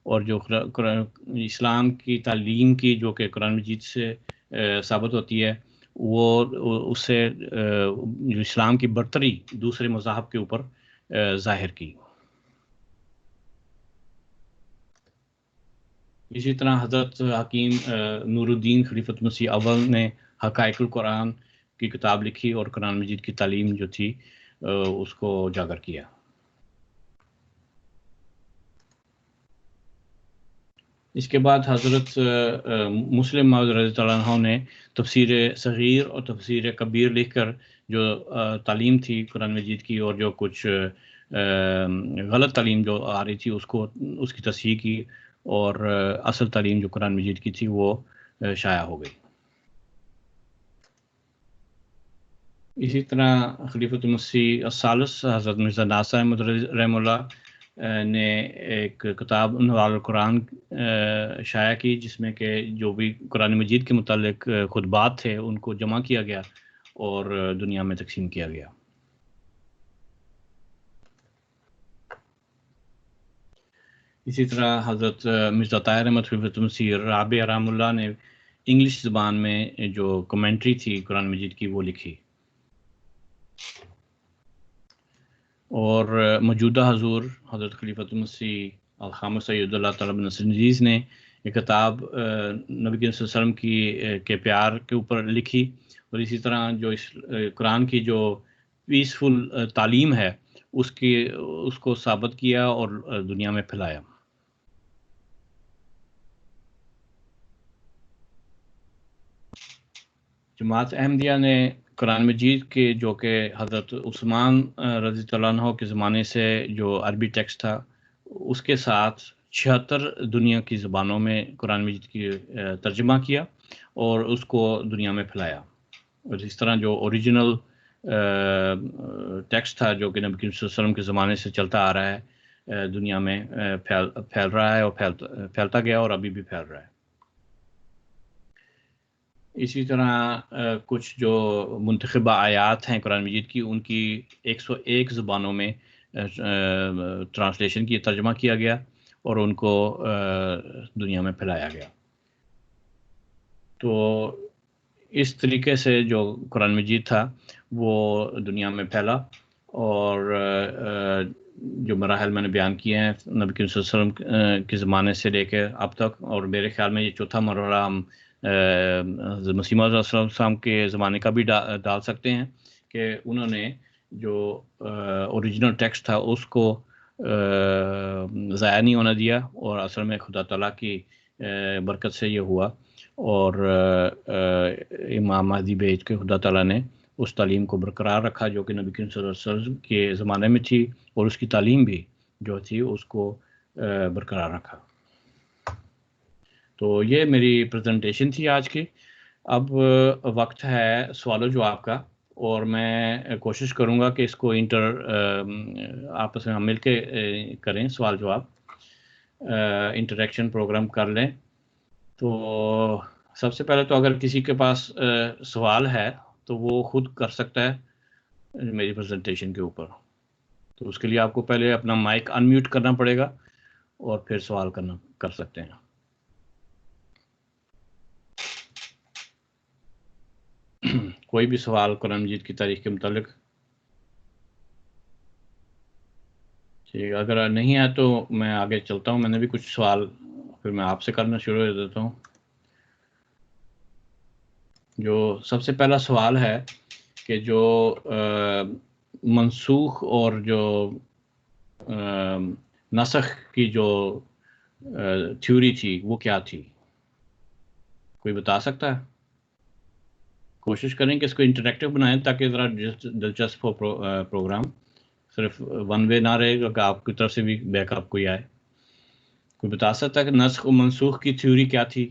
اور جو اسلام کی تعلیم کی جو کہ قرآن مجید سے ثابت ہوتی ہے، وہ اس سے جو اسلام کی برتری دوسرے مذاہب کے اوپر ظاہر کی۔ اسی طرح حضرت حکیم نور الدین خلیفۃ مسیح اول نے حقائق القرآن کی کتاب لکھی، اور قرآن مجید کی تعلیم جو تھی اس کو اجاگر کیا۔ اس کے بعد حضرت مسلم موعود رضی اللہ عنہ نے تفسیر صغیر اور تفسیر کبیر لکھ کر جو تعلیم تھی قرآن مجید کی، اور جو کچھ غلط تعلیم جو آ رہی تھی اس کی تصحیح کی، اور اصل تعلیم جو قرآن مجید کی تھی وہ شائع ہو گئی۔ اسی طرح خلیفۃ المسیح الثالث حضرت مرزا ناصر احمد رحمہ اللہ نے ایک کتاب انوار القرآن شائع کی، جس میں کہ جو بھی قرآن مجید کے متعلق خطبات تھے ان کو جمع کیا گیا اور دنیا میں تقسیم کیا گیا۔ اسی طرح حضرت مرزا طاہر احمد خلیفۃ المسیح رابع رحمہ اللہ نے انگلش زبان میں جو کمنٹری تھی قرآن مجید کی وہ لکھی، اور موجودہ حضور حضرت خلیفۃ المسیح الخامس سید اللہ تعالیٰ بن نصر عزیز نے ایک کتاب نبی کریم صلی اللہ علیہ وسلم کے پیار کے اوپر لکھی، اور اسی طرح جو اس قرآن کی جو پیسفل تعلیم ہے اس کو ثابت کیا اور دنیا میں پھیلایا۔ جماعت احمدیہ نے قرآن مجید کے جو کہ حضرت عثمان رضی اللہ عنہ کے زمانے سے جو عربی ٹیکسٹ تھا اس کے ساتھ 76 دنیا کی زبانوں میں قرآن مجید کی ترجمہ کیا اور اس کو دنیا میں پھیلایا، اور اس طرح جو اوریجنل ٹیکسٹ تھا جو کہ نبی کریم صلی اللہ علیہ وسلم کے زمانے سے چلتا آ رہا ہے دنیا میں پھیل رہا ہے اور پھیلتا گیا اور ابھی بھی پھیل رہا ہے۔ اسی طرح کچھ جو منتخبہ آیات ہیں قرآن مجید کی ان کی 101 زبانوں میں ٹرانسلیشن کی ترجمہ کیا گیا اور ان کو دنیا میں پھیلایا گیا۔ تو اس طریقے سے جو قرآن مجید تھا وہ دنیا میں پھیلا، اور جو مراحل میں نے بیان کیے ہیں نبی کریم صلی اللہ علیہ وسلم کے زمانے سے لے کے اب تک، اور میرے خیال میں یہ چوتھا مرحلہ ہم حضرت مسیح موعود صلی اللہ علیہ وسلم کے زمانے کا بھی ڈال سکتے ہیں کہ انہوں نے جو اوریجنل ٹیکسٹ تھا اس کو ضائع نہیں ہونا دیا، اور اصل میں خدا تعالیٰ کی برکت سے یہ ہوا، اور امام مہدی بھیج کے خدا تعالیٰ نے اس تعلیم کو برقرار رکھا جو کہ نبی کریم صلی اللہ علیہ وسلم کے زمانے میں تھی، اور اس کی تعلیم بھی جو تھی اس کو برقرار رکھا۔ تو یہ میری پریزنٹیشن تھی آج کی۔ اب وقت ہے سوال و جواب کا، اور میں کوشش کروں گا کہ اس کو آپس میں ہم مل کے کریں، سوال جواب انٹریکشن پروگرام کر لیں۔ تو سب سے پہلے تو اگر کسی کے پاس سوال ہے تو وہ خود کر سکتا ہے میری پریزنٹیشن کے اوپر، تو اس کے لیے آپ کو پہلے اپنا مائک انمیوٹ کرنا پڑے گا اور پھر سوال کر سکتے ہیں۔ کوئی بھی سوال قرآن مجید کی تاریخ کے متعلق؟ ٹھیک، اگر نہیں ہے تو میں آگے چلتا ہوں۔ میں نے بھی کچھ سوال پھر میں آپ سے کرنا شروع کر دیتا ہوں۔ جو سب سے پہلا سوال ہے کہ جو منسوخ اور جو نسخ کی جو تھیوری تھی وہ کیا تھی؟ کوئی بتا سکتا ہے؟ کوشش کریں کہ اس کو انٹریکٹیو بنائیں تاکہ ذرا دلچسپ ہو پروگرام، صرف ون وے نہ رہے گا کہ آپ کی طرف سے بھی بیک اپ کوئی آئے۔ کوئی بتا سکتا ہے کہ نسخ و منسوخ کی تھیوری کیا تھی؟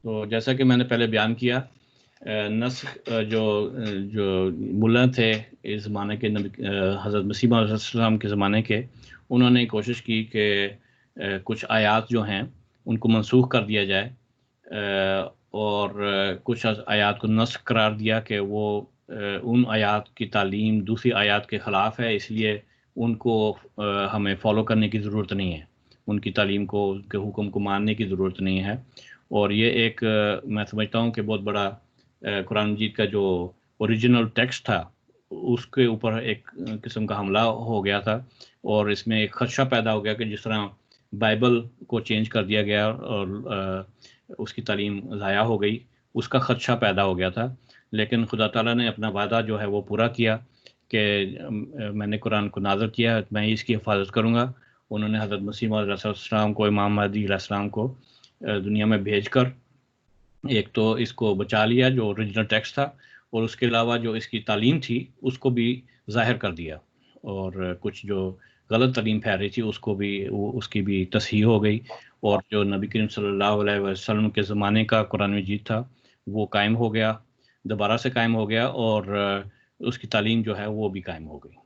تو جیسا کہ میں نے پہلے بیان کیا، نسخ جو ملا تھے اس زمانے کے حضرت مسیح موعود صلی اللہ علیہ وسلم کے زمانے کے، انہوں نے کوشش کی کہ کچھ آیات جو ہیں ان کو منسوخ کر دیا جائے، اور کچھ آیات کو نسخ قرار دیا کہ وہ ان آیات کی تعلیم دوسری آیات کے خلاف ہے، اس لیے ان کو ہمیں فالو کرنے کی ضرورت نہیں ہے، ان کی تعلیم کو، ان کے حکم کو ماننے کی ضرورت نہیں ہے۔ اور یہ ایک میں سمجھتا ہوں کہ بہت بڑا قرآن مجید کا جو اوریجنل ٹیکسٹ تھا اس کے اوپر ایک قسم کا حملہ ہو گیا تھا، اور اس میں ایک خدشہ پیدا ہو گیا کہ جس طرح بائبل کو چینج کر دیا گیا اور اس کی تعلیم ضائع ہو گئی، اس کا خدشہ پیدا ہو گیا تھا۔ لیکن خدا تعالیٰ نے اپنا وعدہ جو ہے وہ پورا کیا کہ میں نے قرآن کو نازل کیا، میں اس کی حفاظت کروں گا۔ انہوں نے حضرت مسیح موعود علیہ السلام کو، امام مہدی علیہ السلام کو دنیا میں بھیج کر ایک تو اس کو بچا لیا جو اوریجنل ٹیکسٹ تھا، اور اس کے علاوہ جو اس کی تعلیم تھی اس کو بھی ظاہر کر دیا، اور کچھ جو غلط تعلیم پھیل رہی تھی اس کو بھی اس کی بھی تصحیح ہو گئی، اور جو نبی کریم صلی اللہ علیہ وسلم کے زمانے کا قرآن مجید تھا وہ قائم ہو گیا۔ دوبارہ سے قائم ہو گیا اور اس کی تعلیم جو ہے وہ بھی قائم ہو گئی.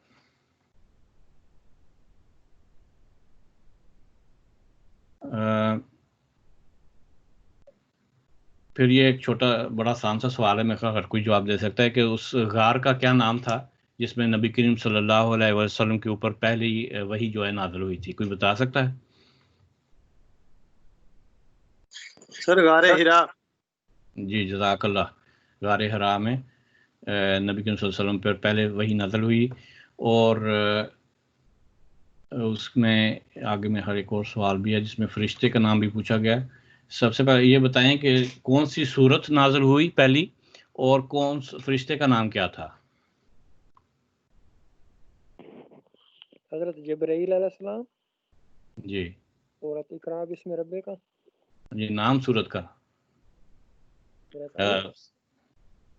پھر یہ ایک چھوٹا بڑا آسان سا سوال ہے، میں ہر کوئی جواب دے سکتا ہے کہ اس غار کا کیا نام تھا جس میں نبی کریم صلی اللہ علیہ وسلم کے اوپر پہلی وحی جو ہے نازل ہوئی تھی؟ کوئی بتا سکتا ہے؟ سر غار حرا. جی جزاک اللہ. غار حرا میں نبی کریم صلی اللہ علیہ وسلم پر پہلے وحی نازل ہوئی. اور اس میں آگے میں ہر ایک اور سوال بھی ہے جس میں فرشتے کا نام بھی پوچھا گیا. سب سے پہلے یہ بتائیں کہ کون سی سورت نازل ہوئی پہلی اور کون فرشتے کا نام کیا تھا؟ حضرت جبرائیل علیہ السلام. جی. سورۃ اقرا بسم ربک کا. جی نام سورت کا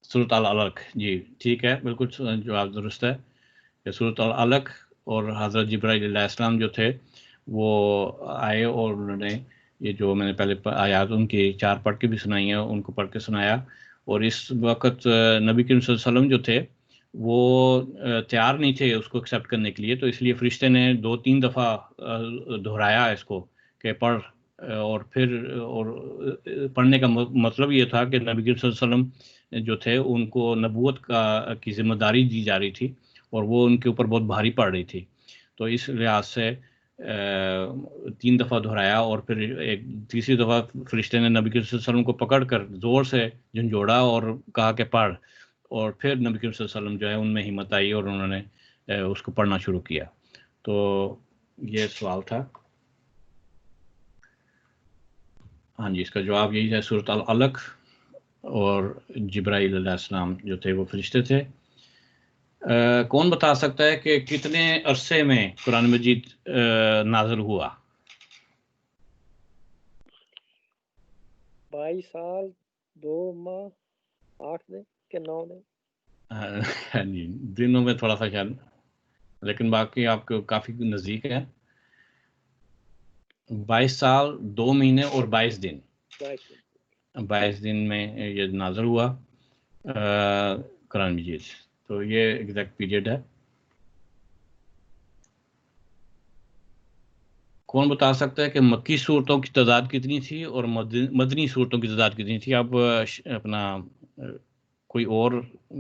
سورۃ العلق. جی ٹھیک ہے، بالکل جواب درست ہے کہ سورۃ العلق. اور حضرت جبرائیل علیہ السلام جو تھے وہ آئے اور انہوں نے یہ جو میں نے پہلے آیات ان کی 4 پڑھ کے بھی سنائی ہیں، ان کو پڑھ کے سنایا. اور اس وقت نبی کریم صلی اللہ علیہ وسلم جو تھے وہ تیار نہیں تھے اس کو ایکسیپٹ کرنے کے لیے، تو اس لیے فرشتے نے 2-3 دفعہ دہرایا اس کو کہ پڑھ. اور پھر اور پڑھنے کا مطلب یہ تھا کہ نبی کریم صلی اللہ علیہ وسلم جو تھے ان کو نبوت کی ذمہ داری دی جا رہی تھی اور وہ ان کے اوپر بہت بھاری پڑ رہی تھی. تو اس لحاظ سے 3 دفعہ دہرایا اور پھر ایک تیسری دفعہ فرشتے نے نبی کریم صلی اللہ علیہ وسلم کو پکڑ کر زور سے جھنجھوڑا اور کہا کہ پڑھ. اور پھر نبی کریم صلی اللہ علیہ وسلم جو ہے ان میں ہمت آئی اور انہوں نے اس کو پڑھنا شروع کیا. تو یہ سوال تھا. ہاں جی، اس کا جواب یہی ہے، سورۃ العلق. اور جبرائیل علیہ السلام جو تھے وہ فرشتے تھے. کون بتا سکتا ہے کہ کتنے عرصے میں قرآن مجید نازل ہوا؟ 22 سال 2 ماہ 8 دن کہ 9 دن. جی دنوں میں تھوڑا سا خیال، لیکن باقی آپ کو کافی نزدیک ہے. 22 سال 2 مہینے اور 22 دن. 22 دن میں یہ نازل ہوا قرآن مجید. تو یہ ایگزیکٹ پیریڈ ہے. کون بتا سکتا ہے کہ مکی صورتوں کی تعداد کتنی تھی اور مدنی صورتوں کی تعداد کتنی تھی؟ اب اپنا کوئی اور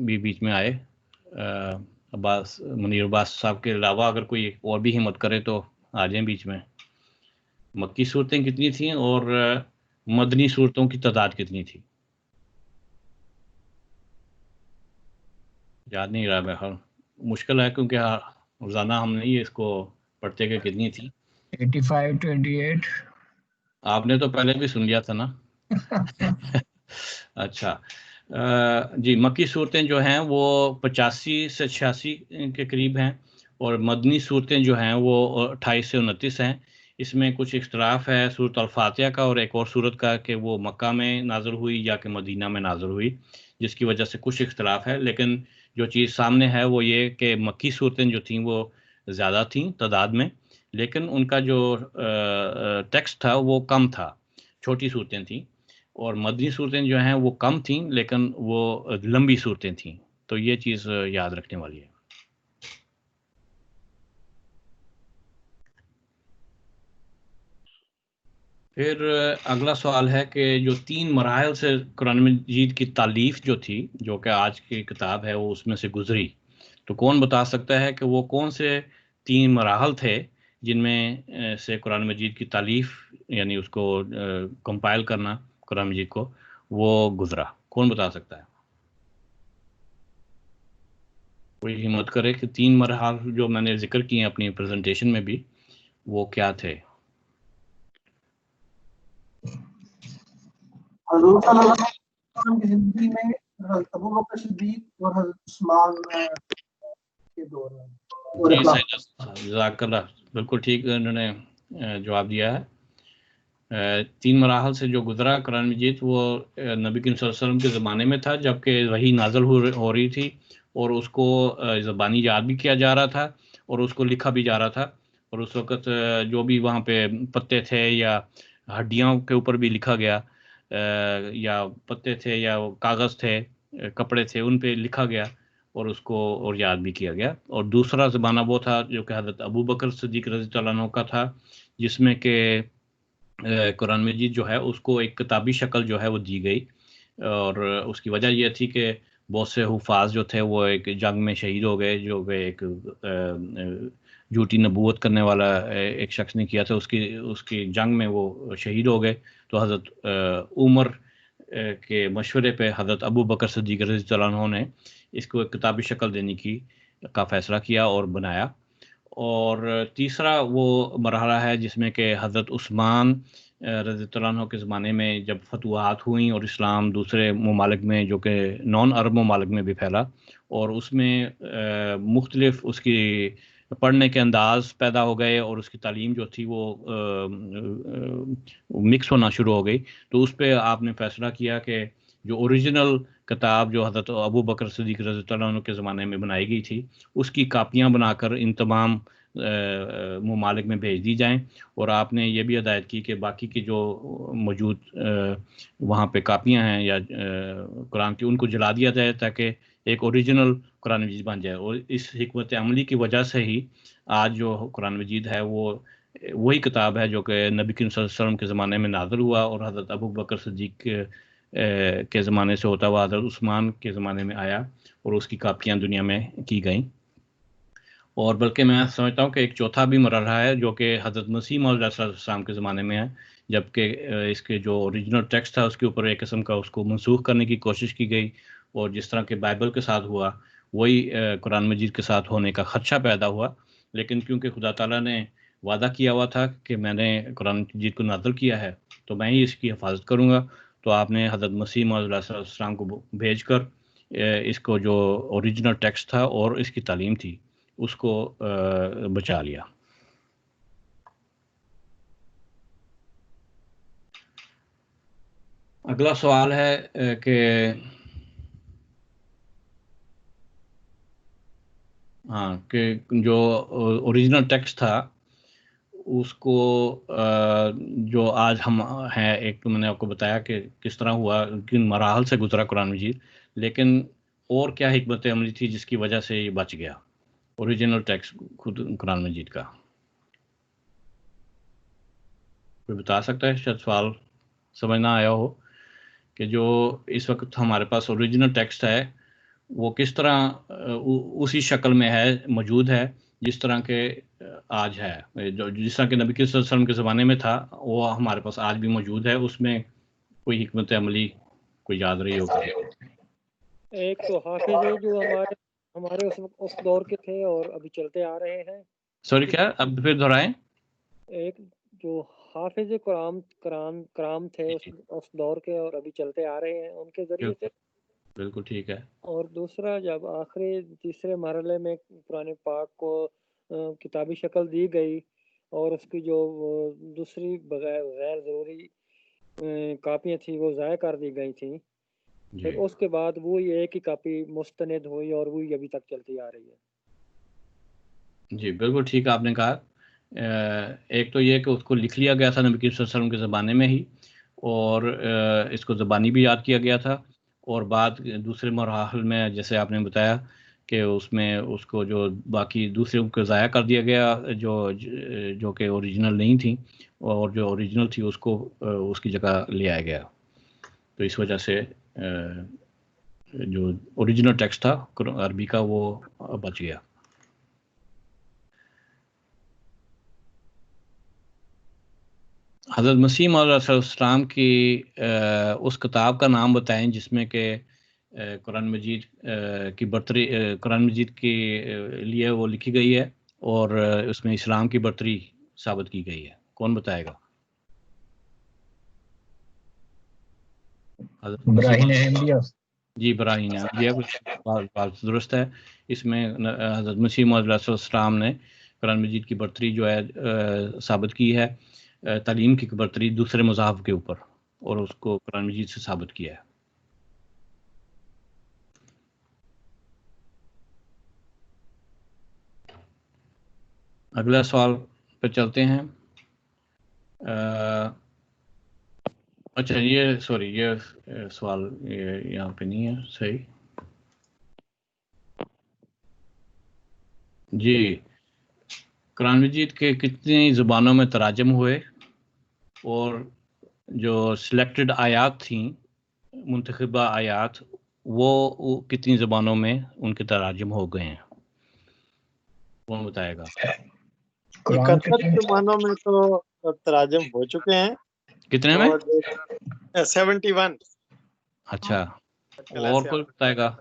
بھی بیچ میں آئے، عباس منیر عباس صاحب کے علاوہ اگر کوئی اور بھی ہمت کرے تو آ جائیں بیچ میں. مکی صورتیں کتنی تھیں اور مدنی صورتوں کی تعداد کتنی تھی؟ یاد نہیں رہا. بہرحال مشکل ہے کیونکہ روزانہ ہم نہیں اس کو پڑھتے کہ کتنی تھی. 85 28. آپ نے تو پہلے بھی سن لیا تھا نا. اچھا جی، مکی صورتیں جو ہیں وہ 85 سے 86 کے قریب ہیں اور مدنی صورتیں جو ہیں وہ 28 سے 29 ہیں. اس میں کچھ اختلاف ہے سورۃ الفاتحہ کا اور ایک اور سورت کا کہ وہ مکہ میں نازل ہوئی یا کہ مدینہ میں نازل ہوئی، جس کی وجہ سے کچھ اختلاف ہے. لیکن جو چیز سامنے ہے وہ یہ کہ مکی صورتیں جو تھیں وہ زیادہ تھیں تعداد میں، لیکن ان کا جو ٹیکسٹ تھا وہ کم تھا، چھوٹی صورتیں تھیں. اور مدنی صورتیں جو ہیں وہ کم تھیں لیکن وہ لمبی صورتیں تھیں. تو یہ چیز یاد رکھنے والی ہے. پھر اگلا سوال ہے کہ جو 3 مراحل سے قرآن مجید کی تالیف جو تھی، جو کہ آج کی کتاب ہے، وہ اس میں سے گزری، تو کون بتا سکتا ہے کہ وہ کون سے 3 مراحل تھے جن میں سے قرآن مجید کی تالیف یعنی اس کو کمپائل کرنا قرآن مجید کو وہ گزرا؟ کون بتا سکتا ہے؟ کوئی ہمت کرے کہ 3 مراحل جو میں نے ذکر کیے ہیں اپنی پریزنٹیشن میں بھی وہ کیا تھے؟ حضور صلی اللہ علیہ وسلم کی زندگی میں حضرت ابوبکر صدیق اور حضرت عثمان کے دور میں. جزاک اللہ، بالکل ٹھیک انہوں نے جواب دیا ہے. 3 مراحل سے جو گزرا قرآن مجید وہ نبی کریم صلی اللہ علیہ وسلم کے زمانے میں تھا جبکہ وحی نازل ہو رہی تھی اور اس کو زبانی یاد بھی کیا جا رہا تھا اور اس کو لکھا بھی جا رہا تھا. اور اس وقت جو بھی وہاں پہ پتے تھے یا ہڈیوں کے اوپر بھی لکھا گیا یا پتے تھے یا کاغذ تھے کپڑے تھے ان پہ لکھا گیا اور اس کو اور یاد بھی کیا گیا. اور دوسرا زمانہ وہ تھا جو کہ حضرت ابو بکر صدیق رضی اللہ عنہ کا تھا، جس میں کہ قرآن مجید جو ہے اس کو ایک کتابی شکل جو ہے وہ دی گئی. اور اس کی وجہ یہ تھی کہ بہت سے حفاظ جو تھے وہ ایک جنگ میں شہید ہو گئے، جو کہ ایک جھوٹی نبوت کرنے والا ایک شخص نے کیا تھا، اس کی جنگ میں وہ شہید ہو گئے. تو حضرت عمر کے مشورے پہ حضرت ابو بکر صدیق رضی اللہ عنہ نے اس کو ایک کتابی شکل دینے کا فیصلہ کیا اور بنایا. اور تیسرا وہ مرحلہ ہے جس میں کہ حضرت عثمان رضی اللہ عنہ کے زمانے میں جب فتوحات ہوئیں اور اسلام دوسرے ممالک میں جو کہ نان عرب ممالک میں بھی پھیلا، اور اس میں مختلف اس کی پڑھنے کے انداز پیدا ہو گئے اور اس کی تعلیم جو تھی وہ مکس ہونا شروع ہو گئی. تو اس پہ آپ نے فیصلہ کیا کہ جو اوریجنل کتاب جو حضرت ابو بکر صدیق رضی اللہ عنہ کے زمانے میں بنائی گئی تھی، اس کی کاپیاں بنا کر ان تمام ممالک میں بھیج دی جائیں. اور آپ نے یہ بھی ہدایت کی کہ باقی کی جو موجود وہاں پہ کاپیاں ہیں یا قرآن کی، ان کو جلا دیا جائے تاکہ ایک اوریجنل قرآن مجید بن جائے. اور اس حکمت عملی کی وجہ سے ہی آج جو قرآن مجید ہے وہ وہی کتاب ہے جو کہ نبی کریم صلی اللہ علیہ وسلم کے زمانے میں نازل ہوا اور حضرت ابو بکر صدیق کے زمانے سے ہوتا ہوا حضرت عثمان کے زمانے میں آیا اور اس کی کاپیاں دنیا میں کی گئیں. اور بلکہ میں سمجھتا ہوں کہ ایک چوتھا بھی مرحلہ ہے جو کہ حضرت مسیح موعود علیہ السلام کے زمانے میں ہے، جبکہ اس کے جو اوریجنل ٹیکسٹ تھا اس کے اوپر ایک قسم کا اس کو منسوخ کرنے کی کوشش کی گئی. اور جس طرح کہ بائبل کے ساتھ ہوا وہی قرآن مجید کے ساتھ ہونے کا خدشہ پیدا ہوا. لیکن کیونکہ خدا تعالیٰ نے وعدہ کیا ہوا تھا کہ میں نے قرآن مجید کو نازل کیا ہے تو میں ہی اس کی حفاظت کروں گا، تو آپ نے حضرت مسیح موعود علیہ السلام کو بھیج کر اس کو جو اوریجنل ٹیکسٹ تھا اور اس کی تعلیم تھی اس کو بچا لیا. اگلا سوال ہے کہ جو اوریجنل ٹیکسٹ تھا اس کو جو آج ہم ہیں، ایک تو میں نے آپ کو بتایا کہ کس طرح ہوا، کن مراحل سے گزرا قرآن مجید، لیکن اور کیا حکمت عملی تھی جس کی وجہ سے یہ بچ گیا اوریجنل ٹیکسٹ خود قرآن مجید کا؟ کوئی بتا سکتا ہے؟ شاید سوال سمجھ نہ آیا ہو کہ جو اس وقت ہمارے پاس اوریجنل ٹیکسٹ ہے وہ کس طرح اسی شکل میں ہے، موجود ہے جس طرح کے آج ہے، جس طرح کہ نبی صلی اللہ علیہ وسلم کے زمانے میں تھا وہ ہمارے پاس آج بھی موجود ہے. اس میں کوئی حکمت عملی کوئی یاد رہی ہوگا؟ ایک تو حافظ ہے جو ہمارے اس دور کے تھے اور ابھی چلتے آ رہے ہیں. سوری کیا، اب پھر دہرائیں؟ ایک جو حافظ کرام تھے اس دور کے اور ابھی چلتے آ رہے ہیں ان کے ذریعے سے. بالکل ٹھیک ہے. اور دوسرا جب آخری تیسرے مرحلے میں قرآن پاک کو کتابی شکل دی گئی اور اس کی جو دوسری غیر ضروری کاپیاں تھیں وہ ضائع کر دی گئی تھیں، پھر اس کے بعد وہی ایک ہی کاپی مستند ہوئی اور وہی ابھی تک چلتی آ رہی ہے. جی بالکل ٹھیک آپ نے کہا. ایک تو یہ کہ اس کو لکھ لیا گیا تھا نبی صلی اللہ علیہ وسلم کے زمانے میں ہی اور اس کو زبانی بھی یاد کیا گیا تھا، اور بعد دوسرے مراحل میں جیسے آپ نے بتایا کہ اس میں اس کو جو باقی دوسروں کو ضائع کر دیا گیا جو کہ اوریجنل نہیں تھیں، اور جو اوریجنل تھی اس کو اس کی جگہ لے آیا گیا. تو اس وجہ سے جو اوریجنل ٹیکسٹ تھا عربی کا وہ بچ گیا. حضرت مسیح موعود علیہ السلام کی اس کتاب کا نام بتائیں جس میں کہ قرآن مجید کی برتری قرآن مجید کے لیے وہ لکھی گئی ہے اور اس میں اسلام کی برتری ثابت کی گئی ہے. کون بتائے گا؟ براہین احمدیہ. جی براہین احمدیہ بات درست ہے. اس میں حضرت مسیح موعود علیہ السلام نے قرآن مجید کی برتری جو ہے ثابت کی ہے، تعلیم کی برتری دوسرے مذاہب کے اوپر، اور اس کو قرآن مجید سے ثابت کیا ہے. اگلا سوال پہ چلتے ہیں. اچھا یہ سوری یہ سوال یہاں پہ نہیں ہے صحیح. جی قرآن مجید کے کتنی زبانوں میں تراجم ہوئے اور جو سلیکٹڈ آیات تھیں منتخبہ آیات وہ کتنی زبانوں میں ان کے تراجم ہو گئے ہیں؟ کون بتائے گا؟ 71 زبانوں میں تو تراجم ہو چکے ہیں. کتنے میں؟ 71. اچھا اور کوئی بتائے گا؟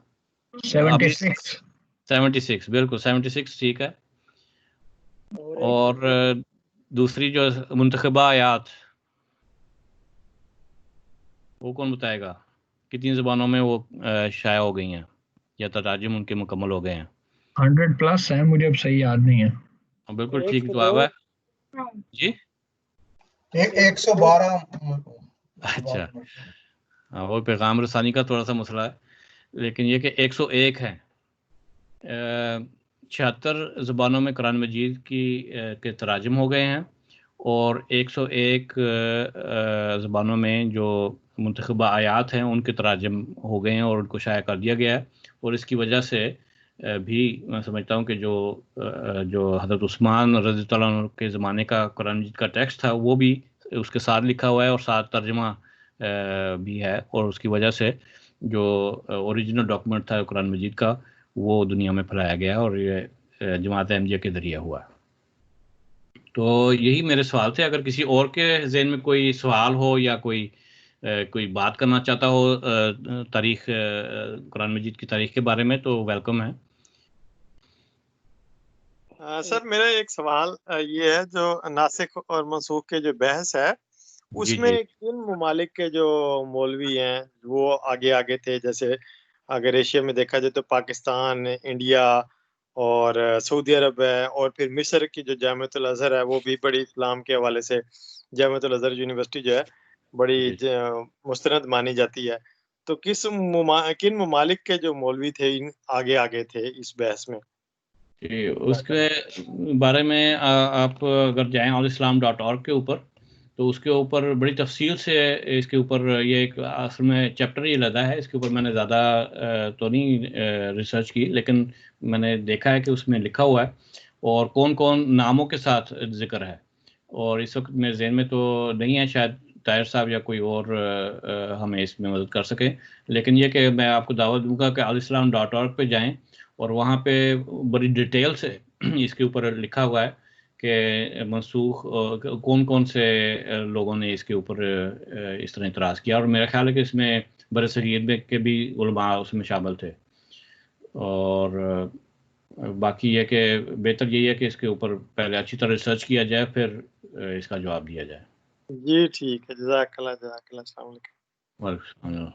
76. 76 بالکل 76 ٹھیک ہے. اور دوسری جو منتخبہ آیات وہ کون بتائے گا کتنی زبانوں میں وہ شائع ہو گئی ہیں یا تراجم ان کے مکمل ہو گئے ہیں؟ 100+ ہے، مجھے اب صحیح یاد نہیں ہے. بالکل ٹھیک جواب ہے جی. 112. اچھا ہاں وہ پیغام رسانی کا تھوڑا سا مسئلہ ہے، لیکن یہ کہ 101 ہے. 76 زبانوں میں قرآن مجید کے تراجم ہو گئے ہیں اور 101 زبانوں میں جو منتخبہ آیات ہیں ان کے تراجم ہو گئے ہیں اور ان کو شائع کر دیا گیا ہے. اور اس کی وجہ سے بھی میں سمجھتا ہوں کہ جو حضرت عثمان رضی اللہ عنہ کے زمانے کا قرآن مجید کا ٹیکسٹ تھا وہ بھی اس کے ساتھ لکھا ہوا ہے اور ساتھ ترجمہ بھی ہے، اور اس کی وجہ سے جو اوریجنل ڈاکومنٹ تھا قرآن مجید کا وہ دنیا میں پھیلایا گیا اور یہ جماعت احمدیہ کے ذریعے ہوا. تو یہی میرے سوال تھے. اگر کسی اور کے ذہن میں کوئی سوال ہو یا کوئی بات کرنا چاہتا ہو تاریخ قرآن مجید کی تاریخ کے بارے میں تو ویلکم ہے. سر میرا ایک سوال یہ ہے، جو ناسخ اور منسوخ کے جو بحث ہے اس جی میں جی کن ممالک کے جو مولوی ہیں وہ آگے تھے؟ جیسے اگر ایشیا میں دیکھا جائے تو پاکستان، انڈیا اور سعودی عرب ہے، اور پھر مصر کی جو جامعۃ الازہر ہے وہ بھی بڑی اسلام کے حوالے سے جامعۃ الازہر یونیورسٹی جو ہے بڑی جی. مستند مانی جاتی ہے. تو کن ممالک کے جو مولوی تھے آگے تھے اس بحث میں؟ اس کے بارے میں آپ اگر جائیں allislam.org کے اوپر تو اس کے اوپر بڑی تفصیل سے اس کے اوپر یہ ایک اصل میں چیپٹر ہی لگا ہے. اس کے اوپر میں نے زیادہ تو نہیں ریسرچ کی، لیکن میں نے دیکھا ہے کہ اس میں لکھا ہوا ہے اور کون کون ناموں کے ساتھ ذکر ہے. اور اس وقت میرے ذہن میں تو نہیں ہے، شاید طاہر صاحب یا کوئی اور ہمیں اس میں مدد کر سکے. لیکن یہ کہ میں آپ کو دعوت دوں گا کہ allislam.org پہ جائیں اور وہاں پہ بڑی ڈیٹیل سے اس کے اوپر لکھا ہوا ہے کہ منسوخ کون کون سے لوگوں نے اس کے اوپر اس طرح اعتراض کیا. اور میرا خیال ہے کہ اس میں برصغیر میں کے بھی علماء اس میں شامل تھے. اور باقی یہ کہ بہتر یہی ہے کہ اس کے اوپر پہلے اچھی طرح ریسرچ کیا جائے پھر اس کا جواب دیا جائے. جی ٹھیک ہے، جزاک اللہ. السلام علیکم. وعلیکم السلام.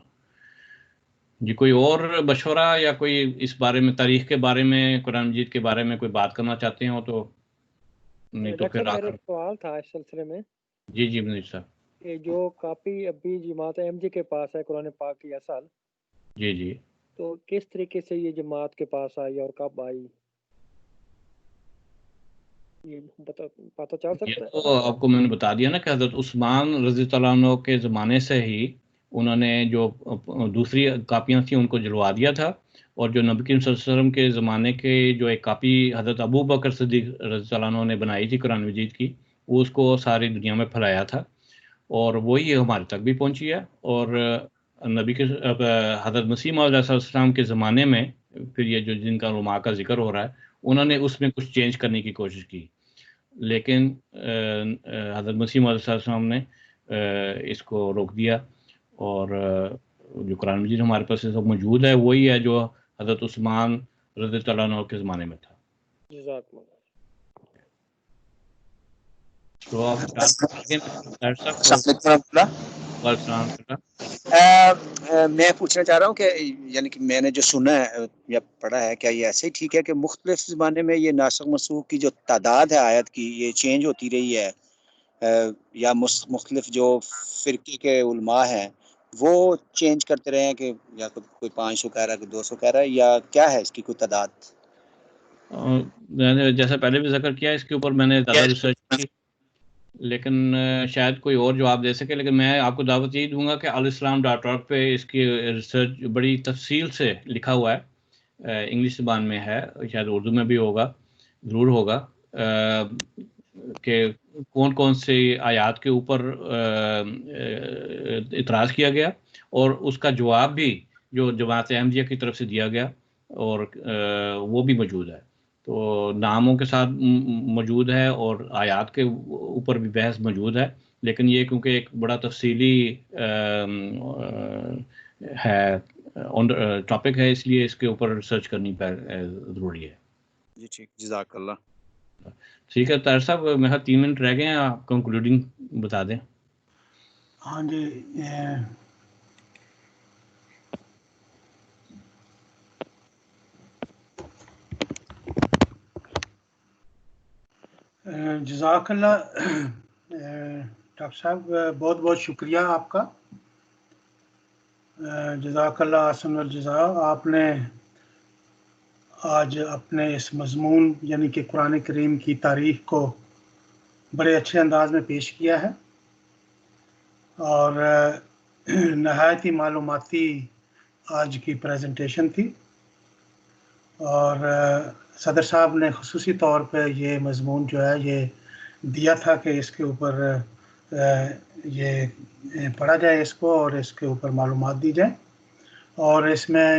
جی کوئی اور مشورہ یا کوئی اس بارے میں تاریخ کے بارے میں قرآن مجید کے بارے میں کوئی بات کرنا چاہتے ہوں تو نہیں تو پھر میرا ایک سوال تھا اس سلسلے میں. جی منیر صاحب. کہ جو کاپی ابھی جماعت احمدیہ کے پاس ہے قرآن پاک کی اصل، جی تو کس طریقے سے یہ جماعت کے پاس آئی اور کب آئی، یہ پتہ چل سکتا ہے؟ تو آپ کو میں نے بتا دیا نا کہ حضرت عثمان رضی اللہ عنہ کے زمانے سے ہی انہوں نے جو دوسری کاپیاں تھیں ان کو جلوا دیا تھا، اور جو نبی کریم صلی اللہ علیہ وسلم کے زمانے کے جو ایک کاپی حضرت ابو بکر صدیق رضی اللہ عنہ نے بنائی تھی قرآن مجید کی، وہ اس کو ساری دنیا میں پھیلایا تھا اور وہی ہمارے تک بھی پہنچی ہے. اور نبی کے حضرت مسیح موعود علیہ السلام کے زمانے میں پھر یہ جو جن کا علماء کا ذکر ہو رہا ہے انہوں نے اس میں کچھ چینج کرنے کی کوشش کی، لیکن حضرت مسیح موعود علیہ السلام نے اس کو روک دیا. اور جو قرآن مجید ہمارے پاس اس وقت موجود ہے وہی ہے جو حضرت عثمان رضی اللہ عنہ کے زمانے میں تھا. جزاک اللہ. تو آپ میں پوچھنا چاہ رہا ہوں کہ یعنی کہ میں نے جو سنا ہے یا پڑھا ہے، کیا یہ ایسے ہی ٹھیک ہے کہ مختلف زمانے میں یہ ناسخ منسوخ کی جو تعداد ہے آیت کی یہ چینج ہوتی رہی ہے، یا مختلف جو فرقے کے علماء ہیں وہ چینج کرتے رہے ہیں کہ یا کوئی 500 کہہ رہا ہے، کوئی 200 کہہ رہا ہے، یا کیا ہے اس کی کوئی تعداد؟ میں نے جیسا پہلے بھی ذکر کیا اس کے اوپر میں نے زیادہ ریسرچ کی، لیکن شاید کوئی اور جواب دے سکے، لیکن میں آپ کو دعوت یہی دوں گا کہ alislam.org پہ اس کی ریسرچ بڑی تفصیل سے لکھا ہوا ہے، انگلش زبان میں ہے، شاید اردو میں بھی ہوگا، ضرور ہوگا، کہ کون کون سی آیات کے اوپر اعتراض کیا گیا اور اس کا جواب بھی جو جماعت احمدیہ کی طرف سے دیا گیا، اور وہ بھی موجود ہے، تو ناموں کے ساتھ موجود ہے اور آیات کے اوپر بھی بحث موجود ہے، لیکن یہ کیونکہ ایک بڑا تفصیلی ہے ٹاپک ہے، اس لیے اس کے اوپر ریسرچ کرنی ضروری ہے۔ جی ٹھیک، جزاک اللہ۔ ٹھیک ہے طاہر صاحب، میرا 3 منٹ رہ گئے ہیں، آپ کنکلوڈنگ بتا دیں۔ ہاں جی، جزاک اللہ ڈاکٹر صاحب، بہت بہت شکریہ آپ کا، جزاک اللہ احسن الجزا۔ آپ نے آج اپنے اس مضمون یعنی کہ قرآن کریم کی تاریخ کو بڑے اچھے انداز میں پیش کیا ہے، اور نہایت ہی معلوماتی آج کی پریزنٹیشن تھی، اور صدر صاحب نے خصوصی طور پہ یہ مضمون جو ہے یہ دیا تھا کہ اس کے اوپر یہ پڑھا جائے اس کو، اور اس کے اوپر معلومات دی جائیں، اور اس میں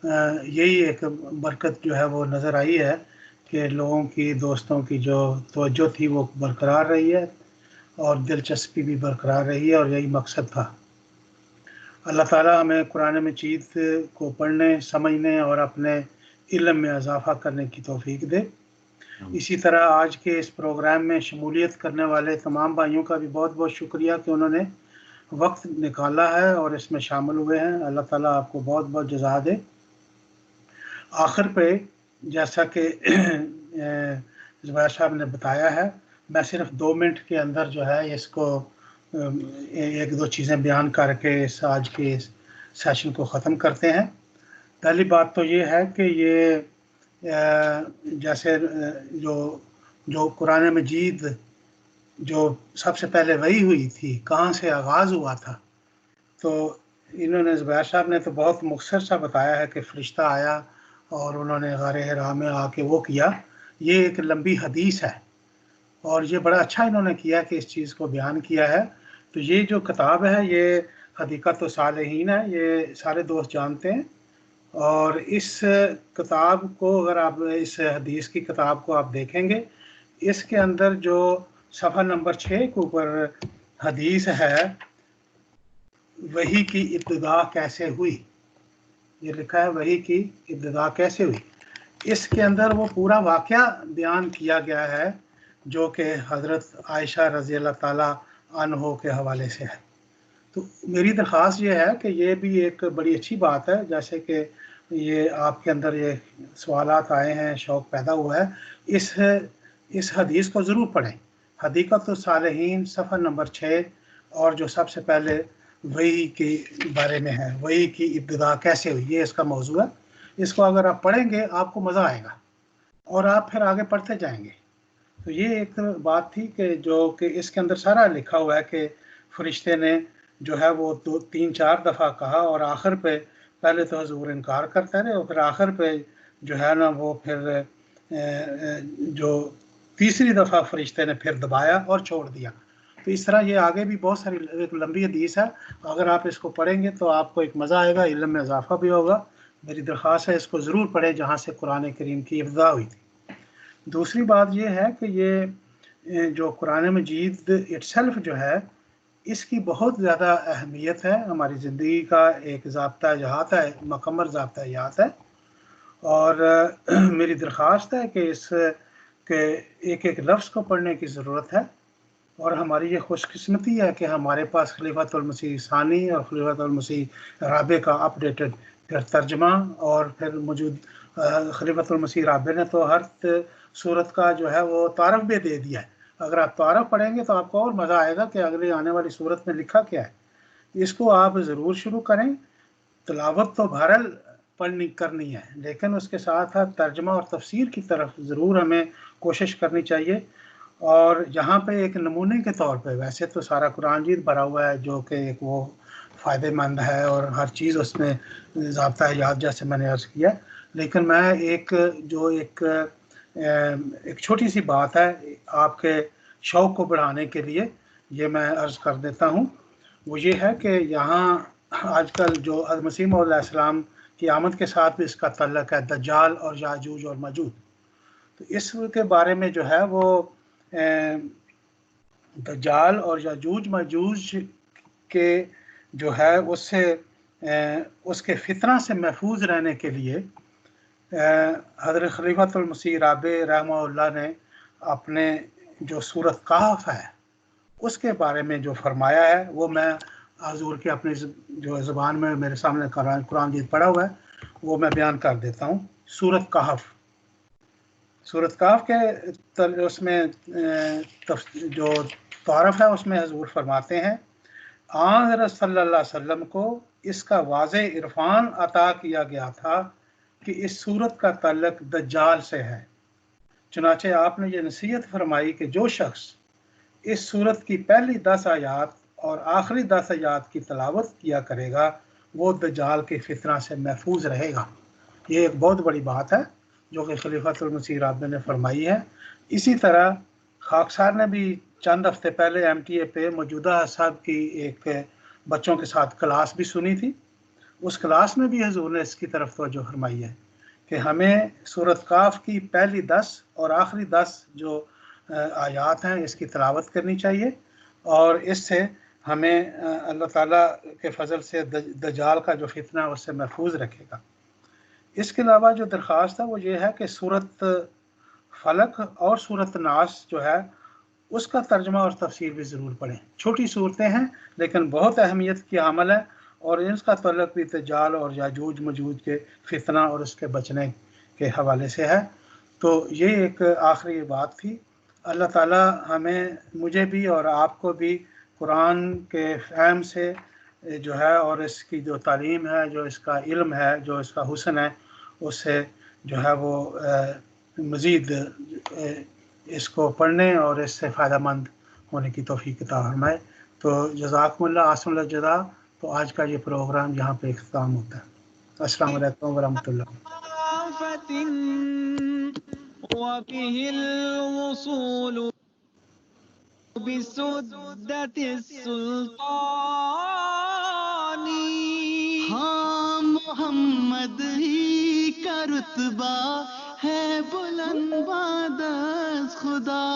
یہی ایک برکت جو ہے وہ نظر آئی ہے کہ لوگوں کی، دوستوں کی جو توجہ تھی وہ برقرار رہی ہے اور دلچسپی بھی برقرار رہی ہے، اور یہی مقصد تھا۔ اللہ تعالیٰ ہمیں قرآن مجید کو پڑھنے، سمجھنے اور اپنے علم میں اضافہ کرنے کی توفیق دے۔ اسی طرح آج کے اس پروگرام میں شمولیت کرنے والے تمام بھائیوں کا بھی بہت بہت شکریہ کہ انہوں نے وقت نکالا ہے اور اس میں شامل ہوئے ہیں۔ اللہ تعالیٰ آپ کو بہت بہت جزا دے۔ آخر پہ جیسا کہ زبیر صاحب نے بتایا ہے، میں صرف 2 منٹ کے اندر جو ہے اس کو 1-2 چیزیں بیان کر کے اس آج کے سیشن کو ختم کرتے ہیں۔ پہلی بات تو یہ ہے کہ یہ جیسے جو قرآن مجید جو سب سے پہلے وحی ہوئی تھی، کہاں سے آغاز ہوا تھا، تو انہوں نے، زبیر صاحب نے تو بہت مختصر سا بتایا ہے کہ فرشتہ آیا اور انہوں نے غار حرا میں آ کے وہ کیا۔ یہ ایک لمبی حدیث ہے، اور یہ بڑا اچھا انہوں نے کیا کہ اس چیز کو بیان کیا ہے۔ تو یہ جو کتاب ہے یہ حدیقۃ الصالحین ہے، یہ سارے دوست جانتے ہیں، اور اس کتاب کو اگر آپ اس حدیث کی کتاب کو آپ دیکھیں گے، اس کے اندر جو صفحہ نمبر 6 کے اوپر حدیث ہے، وحی کی ابتدا کیسے ہوئی، یہ لکھا ہے وحی کی ابتدا کیسے ہوئی۔ اس کے اندر وہ پورا واقعہ بیان کیا گیا ہے جو کہ حضرت عائشہ رضی اللہ تعالیٰ عنہ کے حوالے سے ہے۔ تو میری درخواست یہ ہے کہ یہ بھی ایک بڑی اچھی بات ہے، جیسے کہ یہ آپ کے اندر یہ سوالات آئے ہیں، شوق پیدا ہوا ہے، اس حدیث کو ضرور پڑھیں۔ حدیقۃ الصالحین صفحہ نمبر 6، اور جو سب سے پہلے وحی کے بارے میں ہے، وحی کی ابتدا کیسے ہوئی، یہ اس کا موضوع ہے۔ اس کو اگر آپ پڑھیں گے آپ کو مزہ آئے گا، اور آپ پھر آگے پڑھتے جائیں گے۔ تو یہ ایک بات تھی کہ جو کہ اس کے اندر سارا لکھا ہوا ہے کہ فرشتے نے جو ہے وہ 3-4 دفعہ کہا، اور آخر پہ پہلے تو حضور انکار کرتے رہے، اور پھر آخر پہ جو ہے نا وہ پھر جو تیسری دفعہ فرشتے نے پھر دبایا اور چھوڑ دیا۔ تو اس طرح یہ آگے بھی بہت ساری ایک لمبی حدیث ہے، اگر آپ اس کو پڑھیں گے تو آپ کو ایک مزہ آئے گا، علم میں اضافہ بھی ہوگا۔ میری درخواست ہے اس کو ضرور پڑھیں جہاں سے قرآن کریم کی ابتدا ہوئی تھی۔ دوسری بات یہ ہے کہ یہ جو قرآن مجید اٹسیلف جو ہے، اس کی بہت زیادہ اہمیت ہے، ہماری زندگی کا ایک ضابطہ حیات ہے، مکمل ضابطہ حیات ہے، اور میری درخواست ہے کہ اس کے ایک ایک لفظ کو پڑھنے کی ضرورت ہے، اور ہماری یہ خوش قسمتی ہے کہ ہمارے پاس خلیفۃ المسیح ثانی اور خلیفۃ المسیح رابع کا اپڈیٹڈ پھر ترجمہ، اور پھر موجود خلیفۃ المسیح رابع نے تو ہر صورت کا جو ہے وہ تعارف بھی دے دیا ہے۔ اگر آپ تعارف پڑھیں گے تو آپ کو اور مزہ آئے گا کہ اگلے آنے والی صورت میں لکھا کیا ہے۔ اس کو آپ ضرور شروع کریں۔ تلاوت تو بہرحال کرنی ہے، لیکن اس کے ساتھ ساتھ ترجمہ اور تفسیر کی طرف ضرور ہمیں کوشش کرنی چاہیے، اور یہاں پہ ایک نمونے کے طور پہ، ویسے تو سارا قرآن مجید بھرا ہوا ہے جو کہ ایک وہ فائدہ مند ہے اور ہر چیز اس میں ضابطہ یاد جیسے میں نے عرض کیا، لیکن میں ایک چھوٹی سی بات ہے آپ کے شوق کو بڑھانے کے لیے یہ میں عرض کر دیتا ہوں، وہ یہ ہے کہ یہاں آج کل جو مسیح موعود علیہ السلام کی آمد کے ساتھ بھی اس کا تعلق ہے، دجال اور یاجوج اور ماجوج. تو اس کے بارے میں جو ہے وہ دجال اور یاجوج ماجوج کے جو ہے اس کے فتنہ سے محفوظ رہنے کے لیے حضرت خلیفۃ المسیح رابع رحمہ اللہ نے اپنے جو سورۃ کہف ہے اس کے بارے میں جو فرمایا ہے وہ میں حضور کے اپنی جو زبان میں میرے سامنے قرآن مجید پڑھا ہوا ہے وہ میں بیان کر دیتا ہوں. سورۃ کہف کے اس میں جو تعارف ہے اس میں حضور فرماتے ہیں حضرت صلی اللہ علیہ وسلم کو اس کا واضح عرفان عطا کیا گیا تھا کہ اس سورت کا تعلق دجال سے ہے، چنانچہ آپ نے یہ نصیحت فرمائی کہ جو شخص اس سورت کی پہلی 10 آیات اور آخری 10 آیات کی تلاوت کیا کرے گا وہ دجال کے فتنہ سے محفوظ رہے گا. یہ ایک بہت بڑی بات ہے جو کہ خلیفۃ المسیح رابع نے فرمائی ہے. اسی طرح خاکسار نے بھی چند ہفتے پہلے MTA پہ موجودہ صاحب کی ایک بچوں کے ساتھ کلاس بھی سنی تھی. اس کلاس میں بھی حضور نے اس کی طرف توجہ فرمائی ہے کہ ہمیں سورۃ کہف کی پہلی 10 اور آخری 10 جو آیات ہیں اس کی تلاوت کرنی چاہیے، اور اس سے ہمیں اللہ تعالیٰ کے فضل سے دجال کا جو فتنہ اس سے محفوظ رکھے گا. اس کے علاوہ جو درخواست ہے وہ یہ ہے کہ سورۃ فلق اور سورۃ ناس جو ہے اس کا ترجمہ اور تفسیر بھی ضرور پڑھیں. چھوٹی صورتیں ہیں لیکن بہت اہمیت کی حامل ہے اور ان کا تعلق بھی دجال اور یاجوج ماجوج کے فتنہ اور اس کے بچنے کے حوالے سے ہے. تو یہ ایک آخری بات تھی. اللہ تعالیٰ مجھے بھی اور آپ کو بھی قرآن کے فہم سے جو ہے اور اس کی جو تعلیم ہے، جو اس کا علم ہے، جو اس کا حسن ہے، اس سے جو ہے وہ مزید اس کو پڑھنے اور اس سے فائدہ مند ہونے کی توفیق عطا فرمائے. تو جزاکم اللہ احسن الجزا. تو آج کا یہ پروگرام یہاں پہ اختتام ہوتا ہے. السلام علیکم ورحمۃ اللہ. وبه الوصول بسدة السلطان. ہاں محمد ہی کا رتبہ ہے بلند بعد از خدا.